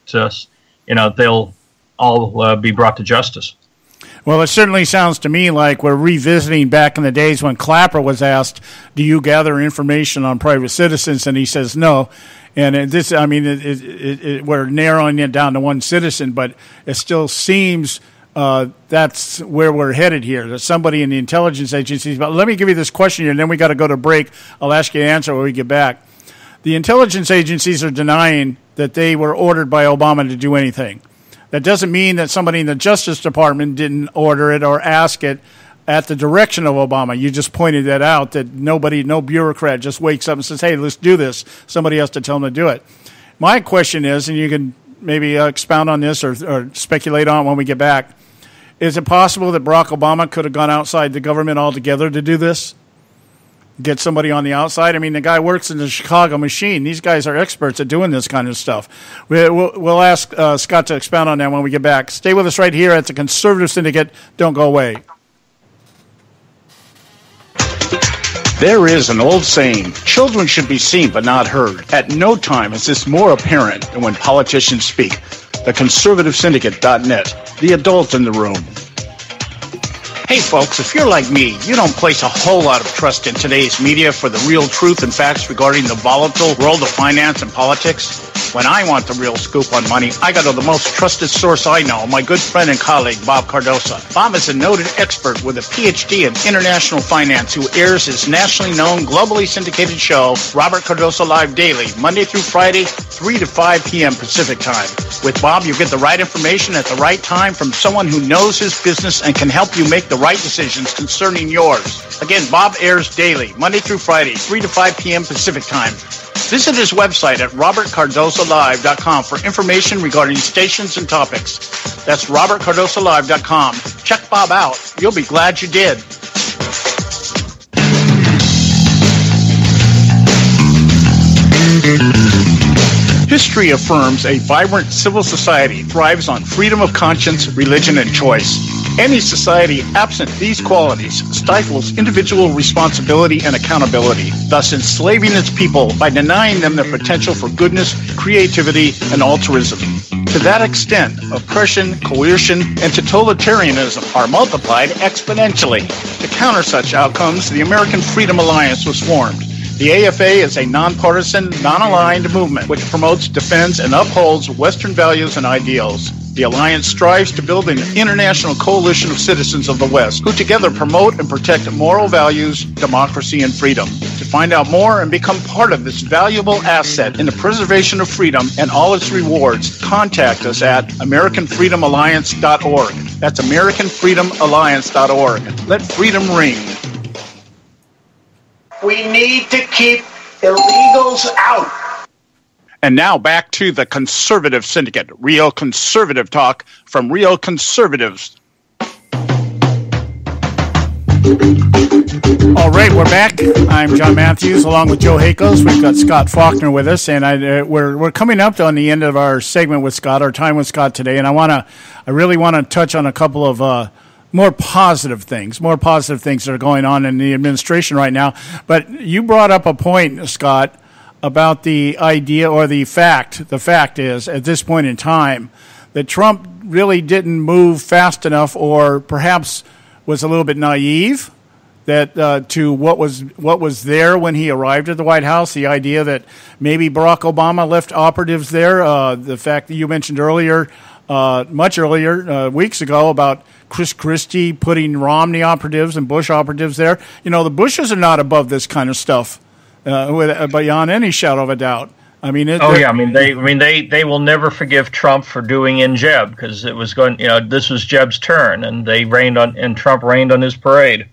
they'll all be brought to justice. Well, it certainly sounds to me like we're revisiting back in the days when Clapper was asked, do you gather information on private citizens? And he says no. And this, I mean, we're narrowing it down to one citizen, but it still seems that's where we're headed here. There's somebody in the intelligence agencies. But let me give you this question here, and then we got to go to break. I'll ask you to answer when we get back. The intelligence agencies are denying that they were ordered by Obama to do anything. That doesn't mean that somebody in the Justice Department didn't order it or ask it at the direction of Obama. You just pointed that out, that no bureaucrat just wakes up and says, hey, let's do this. Somebody has to tell them to do it. My question is, and you can maybe expound on this or speculate on it when we get back, is it possible that Barack Obama could have gone outside the government altogether to do this? Get somebody on the outside? I mean, the guy works in the Chicago machine. These guys are experts at doing this kind of stuff. We'll ask Scott to expound on that when we get back. Stay with us right here at the Conservative Syndicate. Don't go away. There is an old saying, children should be seen but not heard. At no time is this more apparent than when politicians speak. TheConservativeSyndicate.net, the adult in the room. Hey folks, if you're like me, you don't place a whole lot of trust in today's media for the real truth and facts regarding the volatile world of finance and politics. When I want the real scoop on money, I go to the most trusted source I know, my good friend and colleague, Bob Cardoso. Bob is a noted expert with a PhD in international finance who airs his nationally known, globally syndicated show, Robert Cardoso Live Daily, Monday through Friday, 3 to 5 p.m. Pacific Time. With Bob, you get the right information at the right time from someone who knows his business and can help you make the right decisions concerning yours. Again, Bob airs daily, Monday through Friday, 3 to 5 p.m. Pacific Time. Visit his website at robertcardosolive.com for information regarding stations and topics. That's robertcardosolive.com. Check Bob out. You'll be glad you did. History affirms a vibrant civil society thrives on freedom of conscience, religion, and choice. Any society absent these qualities stifles individual responsibility and accountability, thus enslaving its people by denying them their potential for goodness, creativity, and altruism. To that extent, oppression, coercion, and totalitarianism are multiplied exponentially. To counter such outcomes, the American Freedom Alliance was formed. The AFA is a nonpartisan, non-aligned movement which promotes, defends, and upholds Western values and ideals. The alliance strives to build an international coalition of citizens of the West who together promote and protect moral values, democracy, and freedom. To find out more and become part of this valuable asset in the preservation of freedom and all its rewards, contact us at AmericanFreedomAlliance.org. That's AmericanFreedomAlliance.org. Let freedom ring. We need to keep illegals out. And now back to the Conservative Syndicate, real conservative talk from real conservatives. All right, we're back. I'm John Matthews, along with Joe Hakos. We've got Scott Faulkner with us, and we're coming up on the end of our segment with Scott, our time with Scott today. And I really want to touch on a couple of more positive things that are going on in the administration right now. But you brought up a point, Scott, about the idea or the fact. The fact is, at this point in time, that Trump really didn't move fast enough, or perhaps was a little bit naive that to what was there when he arrived at the White House. The idea that maybe Barack Obama left operatives there. The fact that you mentioned earlier, much earlier, weeks ago, about Chris Christie putting Romney operatives and Bush operatives there. You know, the Bushes are not above this kind of stuff, beyond any shadow of a doubt. I mean, they will never forgive Trump for doing in Jeb, because it was going. This was Jeb's turn, and Trump rained on his parade.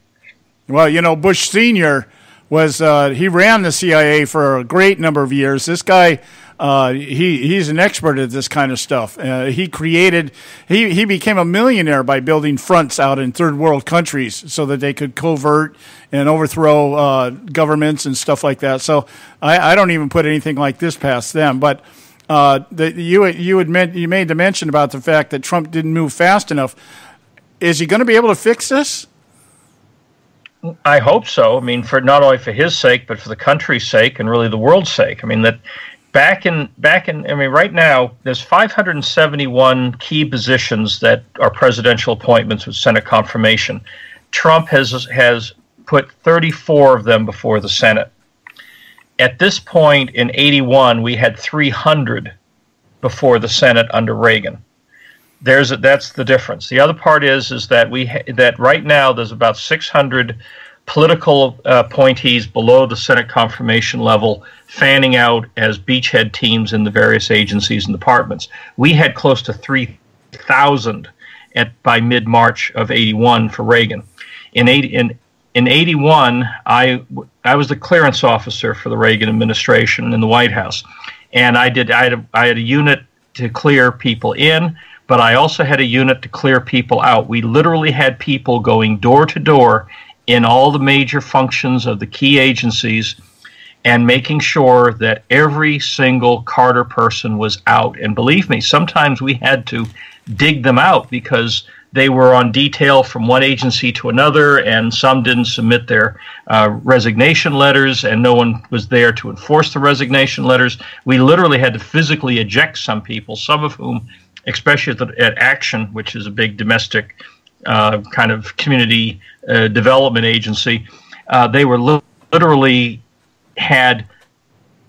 Well, Bush Sr. he ran the CIA for a great number of years. This guy, he's an expert at this kind of stuff. He became a millionaire by building fronts out in third world countries so that they could covert and overthrow governments and stuff like that. So I don't even put anything like this past them. But you made the mention about the fact that Trump didn't move fast enough. Is he going to be able to fix this? I hope so. I mean, for not only for his sake, but for the country's sake and really the world's sake. I mean, that right now there's 571 key positions that are presidential appointments with Senate confirmation. Trump has put 34 of them before the Senate. At this point in 81, we had 300 before the Senate under Reagan. That's the difference. The other part is that right now there's about 600 political appointees below the Senate confirmation level fanning out as beachhead teams in the various agencies and departments. We had close to 3,000 by mid-March of 81 for Reagan. In 81, I was the clearance officer for the Reagan administration in the White House, and I had a unit to clear people in, but I also had a unit to clear people out. We literally had people going door to door in all the major functions of the key agencies and making sure that every single Carter person was out. And believe me, sometimes we had to dig them out because they were on detail from one agency to another, and some didn't submit their resignation letters, and no one was there to enforce the resignation letters. We literally had to physically eject some people, some of whom, especially at Action, which is a big domestic kind of community development agency, they were literally had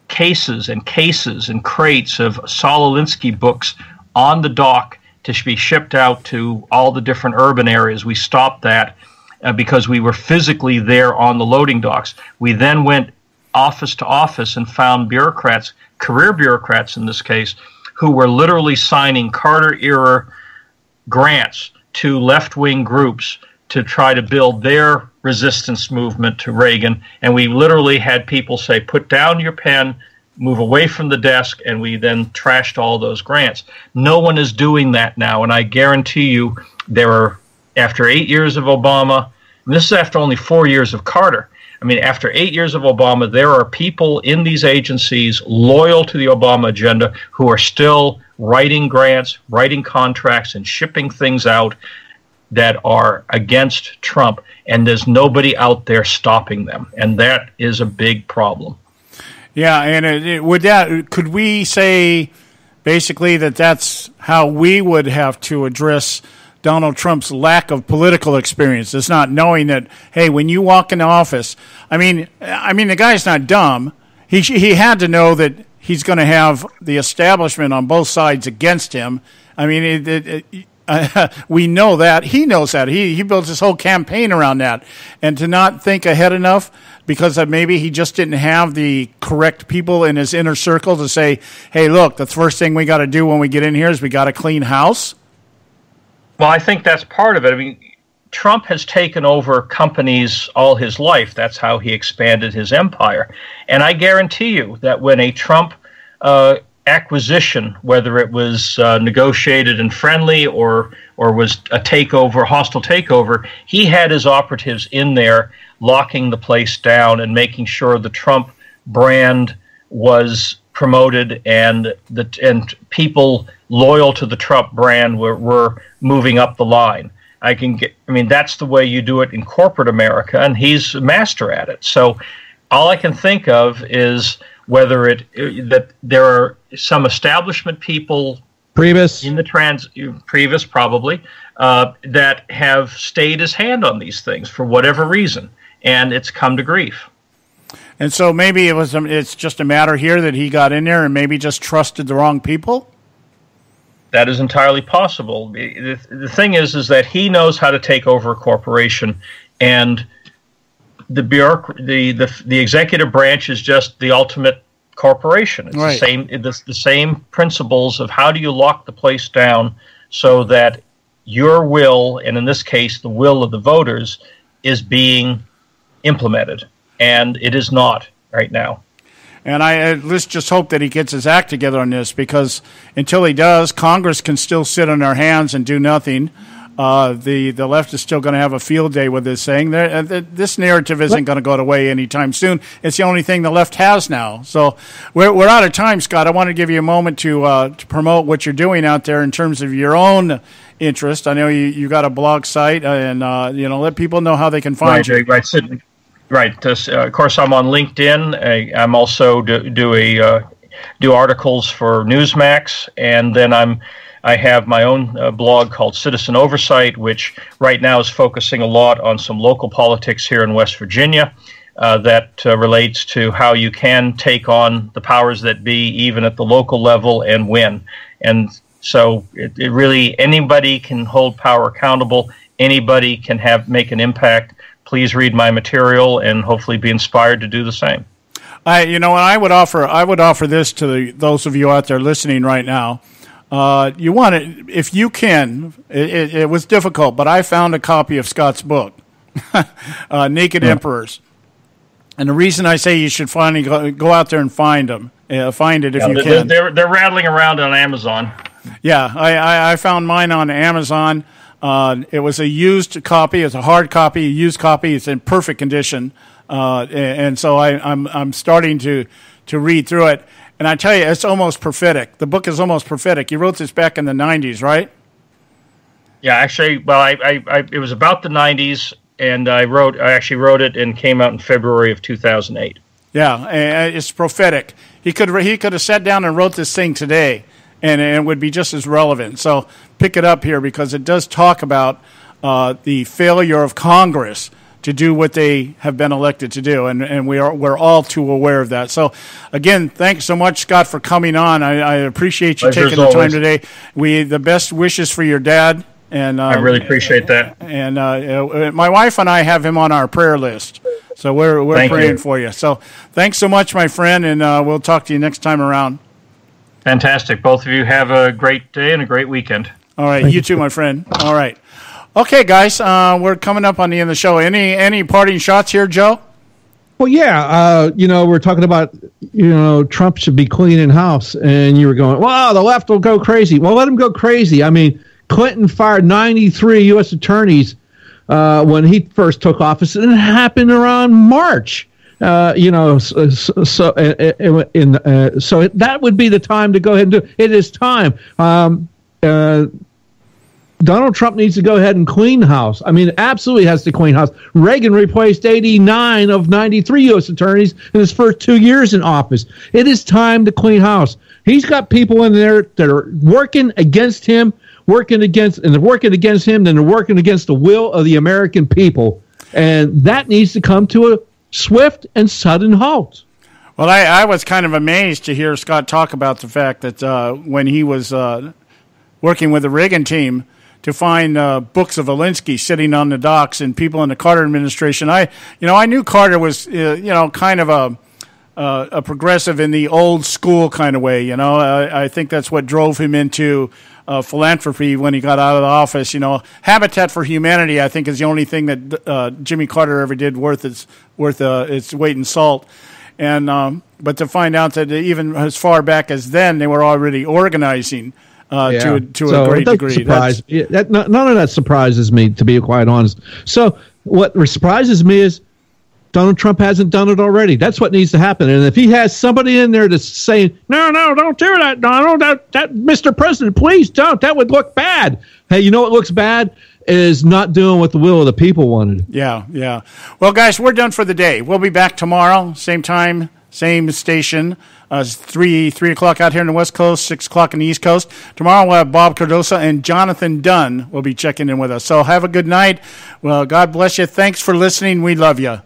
cases and crates of Saul Alinsky books on the dock to be shipped out to all the different urban areas. We stopped that because we were physically there on the loading docks. We then went office to office and found bureaucrats, career bureaucrats in this case, who were literally signing Carter-era grants to left-wing groups to try to build their resistance movement to Reagan. And we literally had people say, put down your pen, move away from the desk, and we then trashed all those grants. No one is doing that now, and I guarantee you after 8 years of Obama, and this is after only 4 years of Carter, after 8 years of Obama, there are people in these agencies loyal to the Obama agenda who are still writing grants, writing contracts, and shipping things out that are against Trump, and there's nobody out there stopping them, and that is a big problem. Yeah, and could we say basically that that's how we would have to address Donald Trump's lack of political experience? It's not knowing that, hey, when you walk into office, the guy's not dumb. He had to know that he's going to have the establishment on both sides against him. I mean, we know that. He knows that. He builds his whole campaign around that. And to not think ahead enough because maybe he just didn't have the correct people in his inner circle to say, hey, look, the first thing we got to do when we get in here is we got to clean house. Well, I think that's part of it. I mean, Trump has taken over companies all his life. That's how he expanded his empire. And I guarantee you that when a Trump acquisition, whether it was negotiated and friendly or was a takeover, hostile takeover, he had his operatives in there locking the place down and making sure the Trump brand was promoted and people loyal to the Trump brand were moving up the line. That's the way you do it in corporate America, and he's a master at it. So all I can think of is whether that there are some establishment people Priebus in the Priebus probably that have stayed his hand on these things for whatever reason, and it's come to grief. And so maybe it's just a matter here that he got in there and maybe just trusted the wrong people? That is entirely possible. The thing is that he knows how to take over a corporation, and the executive branch is just the ultimate corporation. It's right. the same. It's the same principles of how do you lock the place down so that your will, and in this case the will of the voters, is being implemented, and it is not right now. And let's just hope that he gets his act together on this, because until he does, Congress can still sit on their hands and do nothing. The left is still going to have a field day with this thing. This narrative isn't going to go away anytime soon. It's the only thing the left has now. So we're out of time, Scott. I want to give you a moment to promote what you're doing out there in terms of your own interest. I know you got a blog site, and let people know how they can find you. Right. Of course, I'm on LinkedIn. I'm also do articles for Newsmax, and then I have my own blog called Citizen Oversight, which right now is focusing a lot on some local politics here in West Virginia that relates to how you can take on the powers that be, even at the local level, and win. And so it really, anybody can hold power accountable. Anybody can make an impact. Please read my material and hopefully be inspired to do the same. I would offer this to those of you out there listening right now. You want it, if you can. It was difficult, but I found a copy of Scott's book, Naked Emperors. And the reason I say you should finally go out there and find them, find it if you can. They're rattling around on Amazon. Yeah, I found mine on Amazon. It was a used copy. It's a hard copy, a used copy. It's in perfect condition, and so I'm starting to read through it. And I tell you, it's almost prophetic. The book is almost prophetic. You wrote this back in the 90s, right? Yeah, actually, well, it was about the 90s, and I actually wrote it and came out in February of 2008. Yeah, it's prophetic. He could have sat down and wrote this thing today, and it would be just as relevant. So pick it up here, because it does talk about the failure of Congress to do what they have been elected to do, and we're all too aware of that. So, again, thanks so much, Scott, for coming on. I appreciate you taking the time today. The best wishes for your dad. And I really appreciate that. And my wife and I have him on our prayer list, so we're praying for you. So thanks so much, my friend, and we'll talk to you next time around. Fantastic. Both of you have a great day and a great weekend. All right, you too, my friend. All right. Okay, guys, we're coming up on the end of the show. Any parting shots here, Joe? Well, yeah, we're talking about, Trump should be cleaning house, and you were going, well, the left will go crazy. Well, let them go crazy. I mean, Clinton fired 93 U.S. attorneys when he first took office, and it happened around March. So that would be the time to go ahead and do it. It is time. Donald Trump needs to go ahead and clean house. I mean, absolutely has to clean house. Reagan replaced 89 of 93 U.S. attorneys in his first 2 years in office. It is time to clean house. He's got people in there that are working against him, then they're working against the will of the American people. And that needs to come to a swift and sudden halt. Well, I was kind of amazed to hear Scott talk about the fact that when he was working with the Reagan team to find books of Alinsky sitting on the docks and people in the Carter administration, I knew Carter was kind of a progressive in the old school kind of way. I think that's what drove him into philanthropy when he got out of the office. Habitat for Humanity, I think, is the only thing that Jimmy Carter ever did worth its weight in salt. And but to find out that even as far back as then, they were already organizing to a great degree. None of that surprises me, to be quite honest. So what surprises me is Donald Trump hasn't done it already. That's what needs to happen. And if he has somebody in there that's saying, no, don't do that, Donald, that Mr. President, please don't. That would look bad. Hey, you know what looks bad? Is not doing what the will of the people wanted. Yeah. Well, guys, we're done for the day. We'll be back tomorrow, same time, same station. 3 o'clock out here on the West Coast, 6 o'clock on the East Coast. Tomorrow we'll have Bob Cardosa and Jonathan Dunn will be checking in with us. So have a good night. Well, God bless you. Thanks for listening. We love you.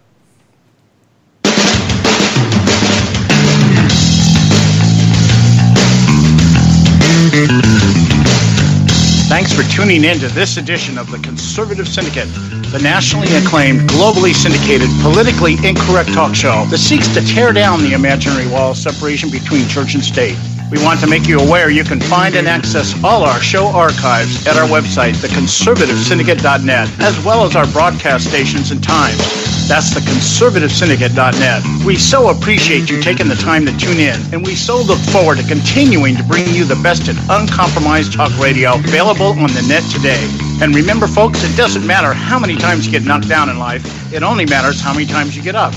Thanks for tuning in to this edition of the Conservative Syndicate, the nationally acclaimed, globally syndicated, politically incorrect talk show that seeks to tear down the imaginary wall of separation between church and state. We want to make you aware you can find and access all our show archives at our website, theconservativesyndicate.net, as well as our broadcast stations and times. That's theconservativesyndicate.net. We so appreciate you taking the time to tune in, and we so look forward to continuing to bring you the best in uncompromised talk radio available on the net today. And remember, folks, it doesn't matter how many times you get knocked down in life. It only matters how many times you get up.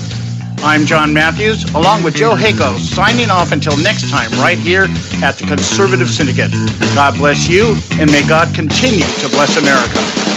I'm John Matthews, along with Joe Hako, signing off until next time right here at the Conservative Syndicate. God bless you, and may God continue to bless America.